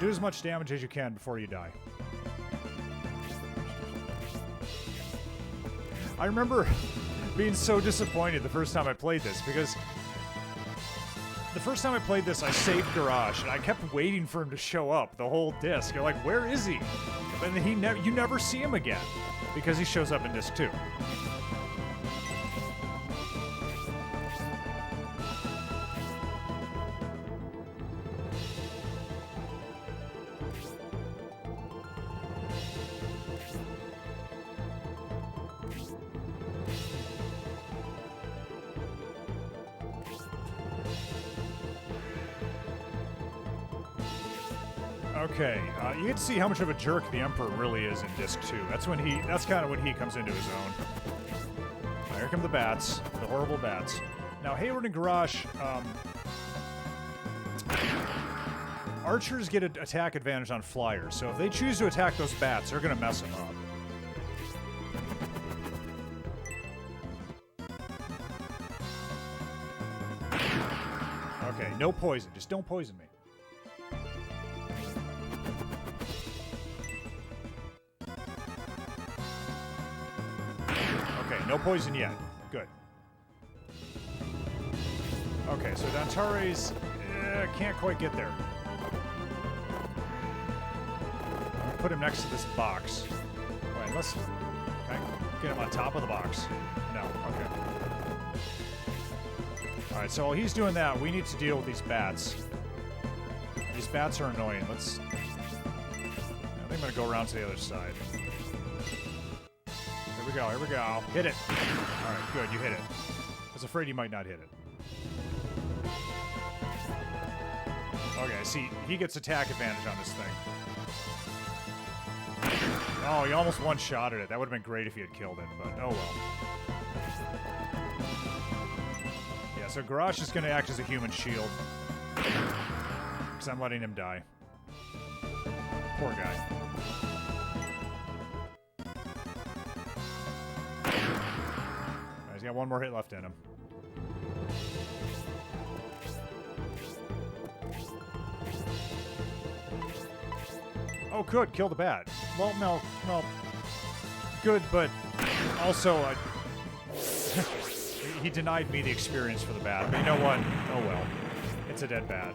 Do as much damage as you can before you die. I remember being so disappointed the first time I played this, because the first time I played this, I saved Garage, and I kept waiting for him to show up the whole disc. You're like, where is he? And then you never see him again, because he shows up in disc 2. Okay, you get to see how much of a jerk the Emperor really is in Disc 2. That's kind of when he comes into his own. Here come the bats, the horrible bats. Now, Hayward and Garage, archers get an attack advantage on flyers, so if they choose to attack those bats, they're going to mess them up. Okay, no poison. Just don't poison me. No poison yet. Good. Okay, so Dontares can't quite get there. I'm gonna put him next to this box. Wait, can I get him on top of the box? No, okay. Alright, so while he's doing that, we need to deal with these bats. These bats are annoying. I think I'm gonna go around to the other side. Here we go. Hit it. Alright, good, you hit it. I was afraid you might not hit it. Okay, see, he gets attack advantage on this thing. Oh, he almost one-shotted it. That would have been great if he had killed it, but oh well. Yeah, so Garage is going to act as a human shield. Because I'm letting him die. Poor guy. He's got one more hit left in him. Oh, good. Kill the bat. Well, no. Good, but also, he denied me the experience for the bat. But you know what? Oh, well. It's a dead bat.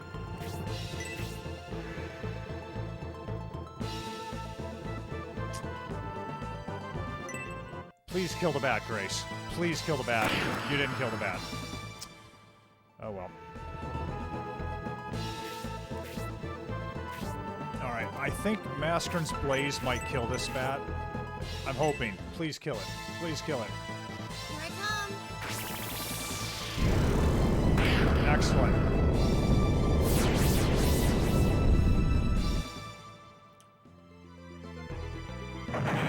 Please kill the bat, Grace. Please kill the bat. You didn't kill the bat. Oh, well. Alright, I think Maskern's Blaze might kill this bat. I'm hoping. Please kill it. Please kill it. Here I come. Excellent.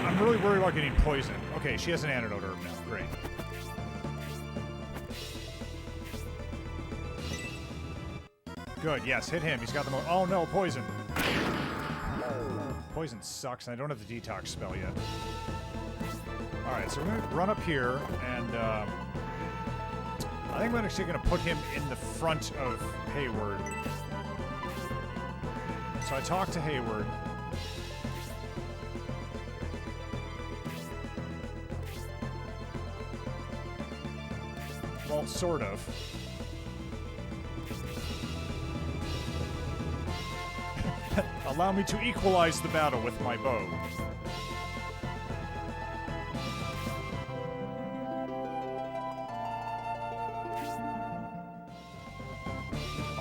I'm really worried about getting poisoned. Okay, she has an antidote herb now. Great. Good, yes, hit him. He's got the most. Oh no, poison. Poison sucks, and I don't have the detox spell yet. Alright, so we're going to run up here, and I think I'm actually going to put him in the front of Hayward. So I talk to Hayward. Well, sort of. Allow me to equalize the battle with my bow.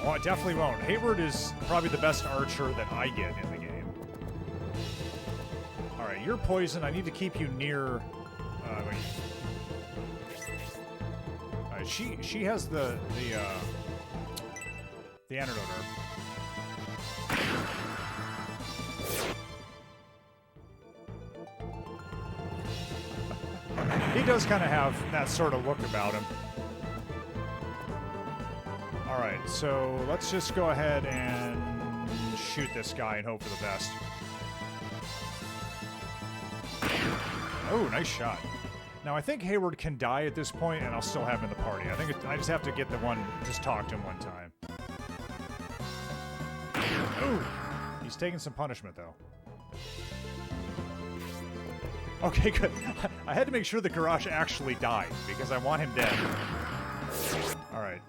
Oh, I definitely won't. Hayward is probably the best archer that I get in the game. Alright, you're poison. I need to keep you near... wait. Alright, she has the antidote. He does kind of have that sort of look about him. Alright, so let's just go ahead and shoot this guy and hope for the best. Oh, nice shot. Now, I think Hayward can die at this point, and I'll still have him in the party. I think I just have to get the one, just talk to him one time. Ooh! He's taking some punishment, though. Okay, good. I had to make sure the garage actually died, because I want him dead. Alright.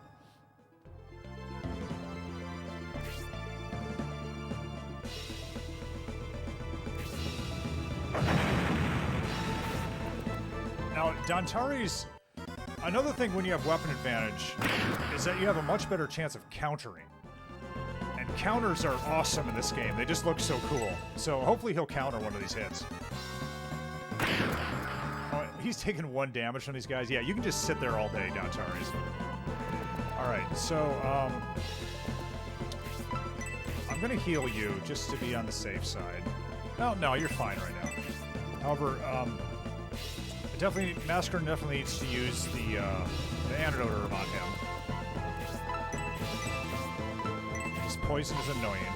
Now, Dantari's... Another thing when you have weapon advantage is that you have a much better chance of countering. And counters are awesome in this game. They just look so cool. So hopefully he'll counter one of these hits. Oh, he's taking 1 damage from these guys. Yeah, you can just sit there all day, Dantari's. Alright, so, I'm gonna heal you just to be on the safe side. No, you're fine right now. However, Massacre definitely needs to use the antidote herb on him. This poison is annoying.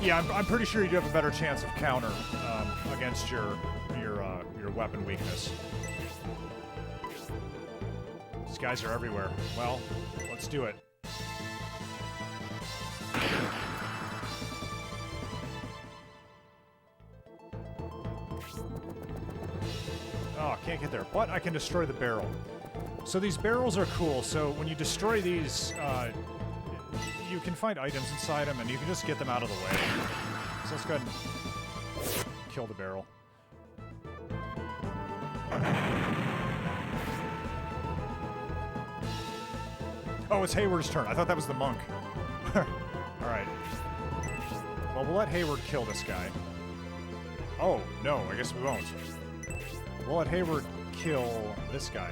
Yeah, I'm pretty sure you do have a better chance of counter against your weapon weakness. These guys are everywhere. Well, let's do it. Oh, can't get there. But I can destroy the barrel. So these barrels are cool. So when you destroy these, you can find items inside them, and you can just get them out of the way. So let's go ahead and kill the barrel. Oh, it's Hayward's turn. I thought that was the monk. Alright. Well, we'll let Hayward kill this guy. Oh, no, I guess we won't. We'll let Hayward kill this guy.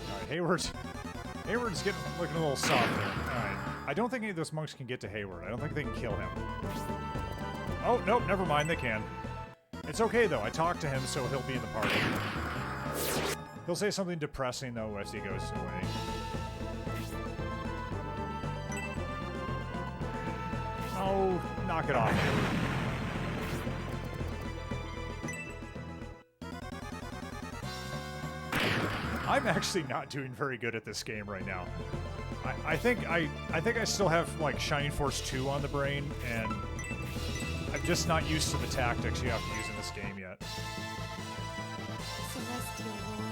Alright, Hayward's looking a little soft there. Alright. I don't think any of those monks can get to Hayward. I don't think they can kill him. Oh, nope, never mind, they can. It's okay, though. I talked to him, so he'll be in the party. He'll say something depressing, though, as he goes away. Oh, knock it off, Hayward. I'm actually not doing very good at this game right now. I think I still have, like, Shining Force 2 on the brain, and I'm just not used to the tactics you have to use in this game yet. Celestial Lord.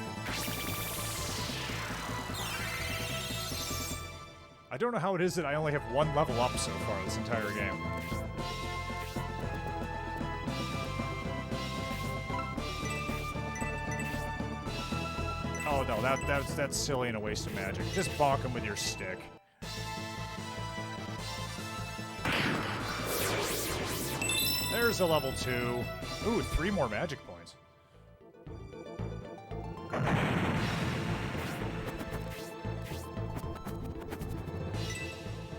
I don't know how it is that I only have 1 level up so far this entire game. Oh no, that's silly and a waste of magic. Just bonk him with your stick. There's a level 2. Ooh, 3 more magic points.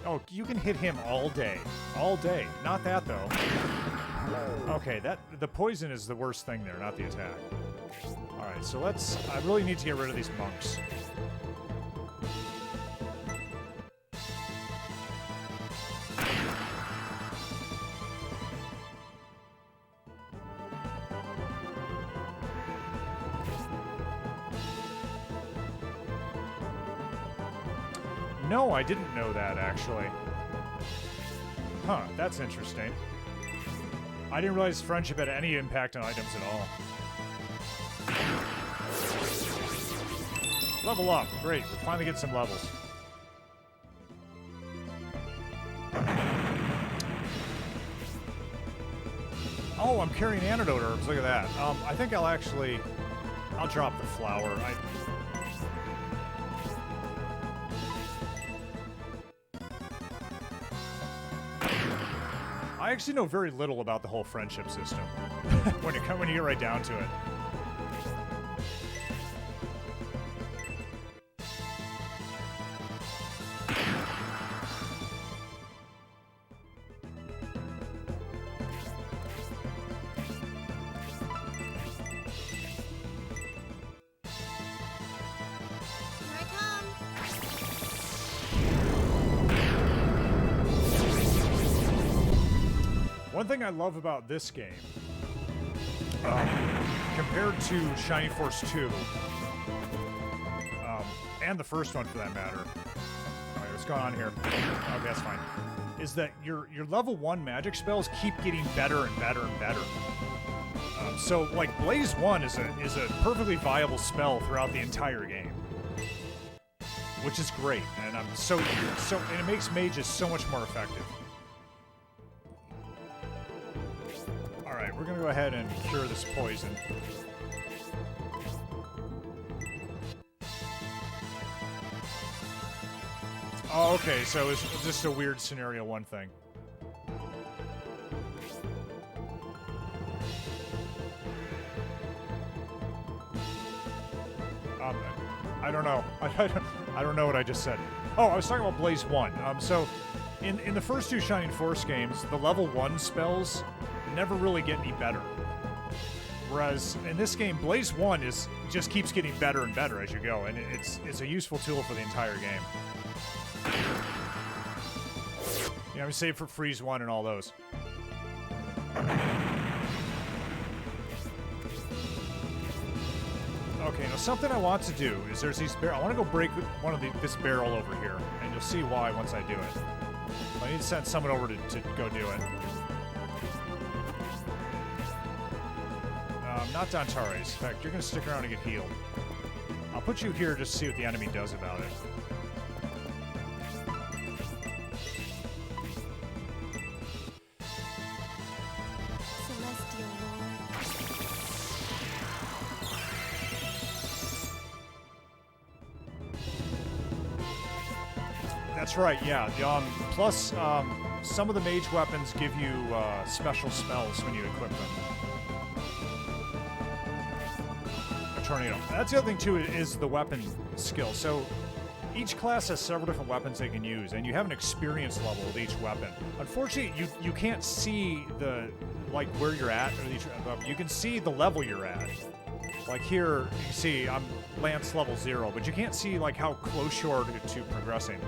Oh, you can hit him all day. All day. Not that, though. Okay, the poison is the worst thing there, not the attack. Alright, so I really need to get rid of these monks. No, I didn't know that, actually. Huh, that's interesting. I didn't realize friendship had any impact on items at all. Level up. Great. We're finally getting some levels. Oh, I'm carrying antidote herbs. Look at that. I think I'll drop the flower. I actually know very little about the whole friendship system when you get right down to it. One thing I love about this game, compared to Shining Force 2, and the first one for that matter, alright, what's going on here? Okay, that's fine. Is that your level 1 magic spells keep getting better and better and better. So, like, Blaze 1 is a perfectly viable spell throughout the entire game, which is great, and and it makes mages so much more effective. Alright, we're gonna go ahead and cure this poison. Oh, okay, so it's just a weird scenario 1 thing. I don't know. I don't know what I just said. Oh, I was talking about Blaze 1. So, in the first 2 Shining Force games, the level 1 spells never really get any better. Whereas in this game, Blaze 1 just keeps getting better and better as you go, and it's a useful tool for the entire game. You know, save for Freeze 1 and all those. Okay, now something I want to do is there's these I want to go break this barrel over here, and you'll see why once I do it. I need to send someone over to go do it. Not Dantares. In fact, you're going to stick around and get healed. I'll put you here just to see what the enemy does about it. Celestial Lord. That's right, yeah. Plus, some of the mage weapons give you special spells when you equip them. Tornado. That's the other thing too, is the weapon skill. So each class has several different weapons they can use, and you have an experience level with each weapon. Unfortunately, you can't see where you're at. You can see the level you're at. Like here, you can see I'm Lance level 0, but you can't see like how close you are to progressing.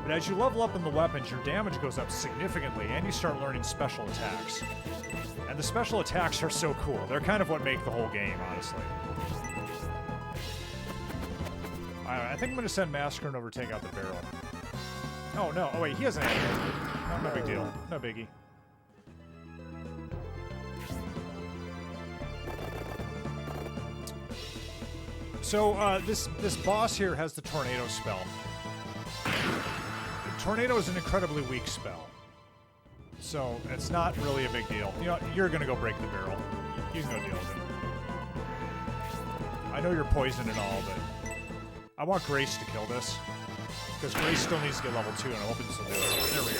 But as you level up in the weapons, your damage goes up significantly, and you start learning special attacks. And the special attacks are so cool. They're kind of what make the whole game, honestly. I think I'm going to send Massacre over to take out the barrel. Oh, no. Oh, wait. He has an antidote. No big deal. No biggie. So, this boss here has the Tornado spell. Tornado is an incredibly weak spell. So, it's not really a big deal. You know, you're going to go break the barrel. You can go deal with it. I know you're poisoned and all, but I want Grace to kill this, because Grace still needs to get level 2, and I'm hoping this will do it. There we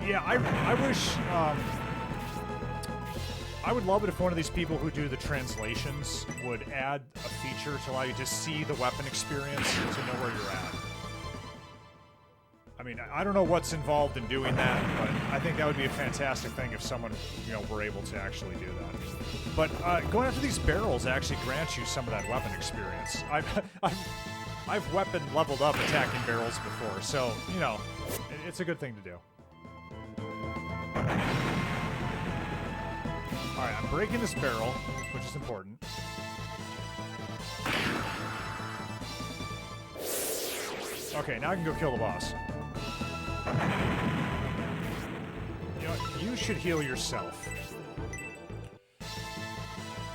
go. Yeah, I wish, I would love it if one of these people who do the translations would add a feature to allow you to see the weapon experience to know where you're at. I mean, I don't know what's involved in doing that, but I think that would be a fantastic thing if someone, were able to actually do that. But going after these barrels actually grants you some of that weapon experience. I've weapon leveled up attacking barrels before, so, it's a good thing to do. Alright, I'm breaking this barrel, which is important. Okay, now I can go kill the boss. You know what? You should heal yourself.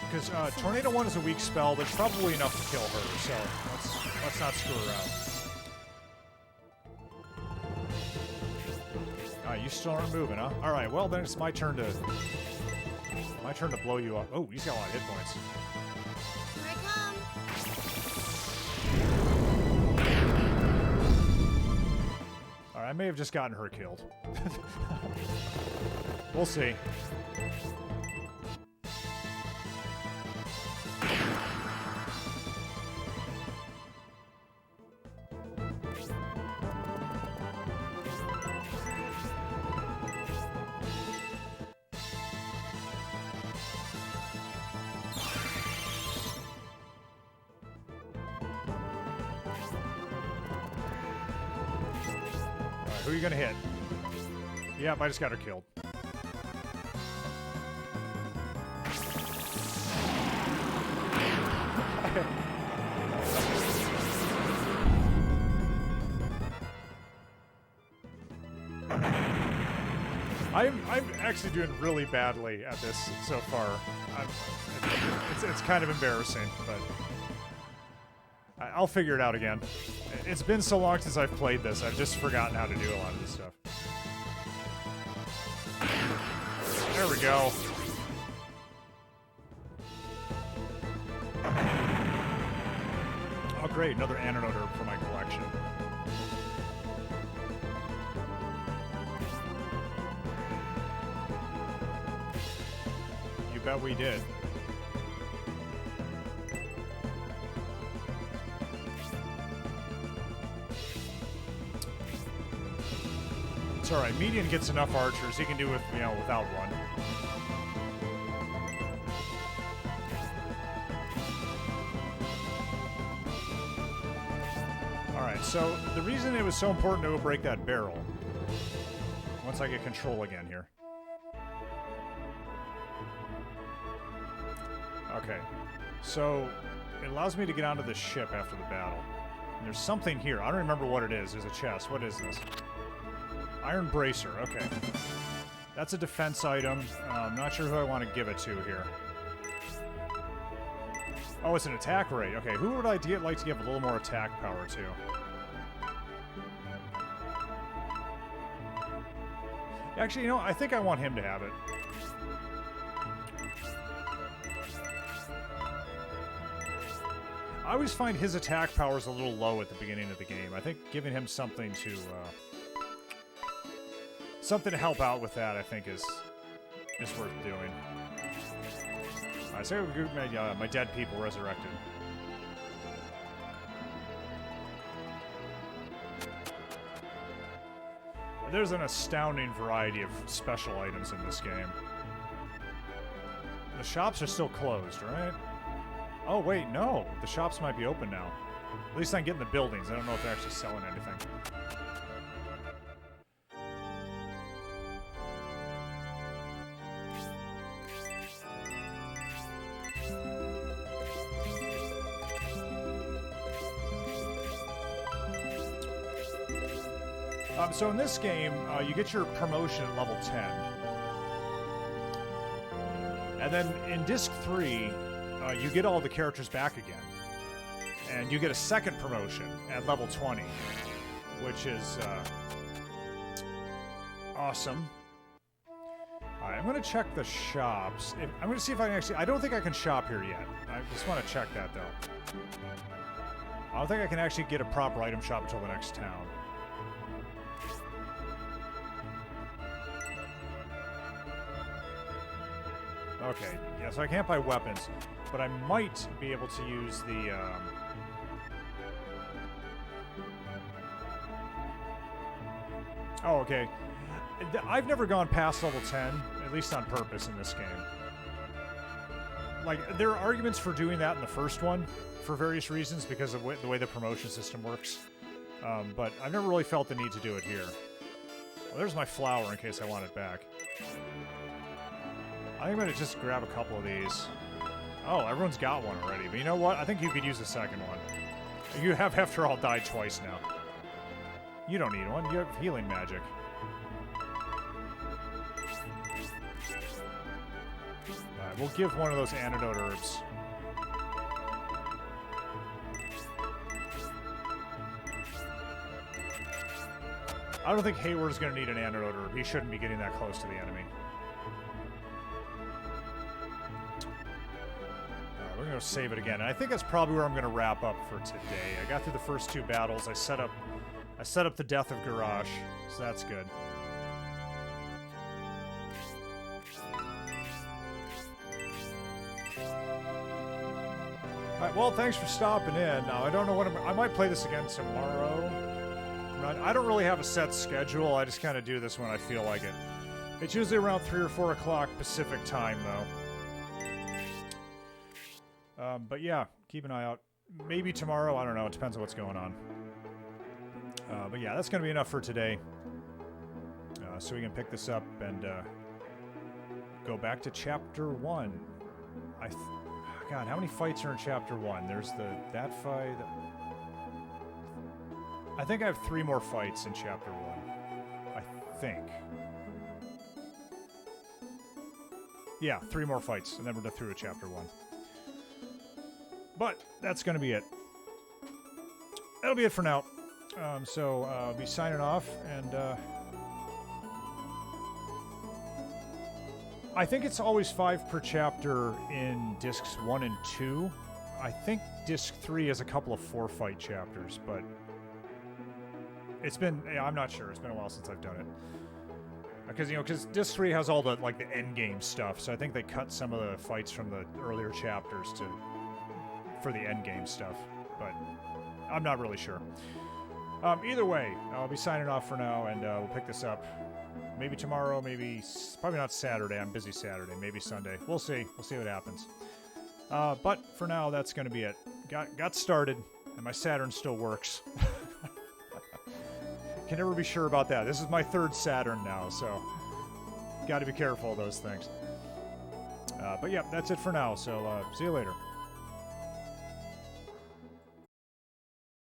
Because Tornado 1 is a weak spell. There's probably enough to kill her, so let's not screw around. You still aren't moving, huh? All right, well then it's my turn to blow you up. Oh, he's got a lot of hit points. Here I come. All right, I may have just gotten her killed. We'll see. Who are you gonna hit? Yep, I just got her killed. I'm actually doing really badly at this so far. It's kind of embarrassing, but I'll figure it out again. It's been so long since I've played this, I've just forgotten how to do a lot of this stuff. There we go. Oh great, another antidote for my collection. You bet we did. It's alright, Median gets enough archers, he can do with, without one. Alright, so the reason it was so important to go break that barrel, once I get control again here. Okay, so it allows me to get onto the ship after the battle. And there's something here, I don't remember what it is, there's a chest, what is this? Iron Bracer, okay. That's a defense item. I'm not sure who I want to give it to here. Oh, it's an attack rate. Okay, who would I like to give a little more attack power to? Actually, I think I want him to have it. I always find his attack power is a little low at the beginning of the game. I think giving him something to help out with that, I think, is worth doing. Alright, so we get my dead people resurrected. There's an astounding variety of special items in this game. The shops are still closed, right? Oh, wait, no. The shops might be open now. At least I can get in the buildings. I don't know if they're actually selling anything. So in this game, you get your promotion at level 10. And then in Disc 3, you get all the characters back again. And you get a second promotion at level 20, which is awesome. Alright, I'm going to check the shops. I'm going to see if I can actually... I don't think I can shop here yet. I just want to check that, though. I don't think I can actually get a proper item shop until the next town. Okay, yeah, so I can't buy weapons, but I might be able to use the, Oh, okay. I've never gone past level 10, at least on purpose in this game. Like, there are arguments for doing that in the first one, for various reasons, because of the way the promotion system works. But I've never really felt the need to do it here. Well, there's my flower in case I want it back. I think I'm going to just grab a couple of these. Oh, everyone's got one already. But you know what? I think you could use a second one. You have, after all, died twice now. You don't need one. You have healing magic. Alright, we'll give one of those antidote herbs. I don't think Hayward's going to need an antidote herb. He shouldn't be getting that close to the enemy. Alright, we're going to save it again. And I think that's probably where I'm going to wrap up for today. I got through the first 2 battles. I set up the death of Garrosh, so that's good. Alright, well, thanks for stopping in. Now, I don't know what I might play this again tomorrow. I don't really have a set schedule. I just kind of do this when I feel like it. It's usually around 3 or 4 o'clock Pacific time, though. But yeah, keep an eye out. Maybe tomorrow. I don't know. It depends on what's going on. But yeah, that's going to be enough for today. So we can pick this up and go back to Chapter 1. God, how many fights are in Chapter 1? There's that fight. I think I have 3 more fights in Chapter 1. I think. Yeah, 3 more fights, and then we're through with Chapter 1. But that's going to be it. That'll be it for now. So I'll be signing off, and I think it's always 5 per chapter in Discs 1 and 2. I think Disc 3 has a couple of 4-fight chapters, but it's been, I'm not sure. It's been a while since I've done it. Because Disc 3 has all the end game stuff, so I think they cut some of the fights from the earlier chapters for the end game stuff, but I'm not really sure. Either way, I'll be signing off for now, and we'll pick this up maybe tomorrow, probably not Saturday. I'm busy Saturday. Maybe Sunday. We'll see. We'll see what happens. But for now, that's going to be it. Got started, and my Saturn still works. Can never be sure about that. This is my 3rd Saturn now, so got to be careful of those things. But yeah, that's it for now. So see you later.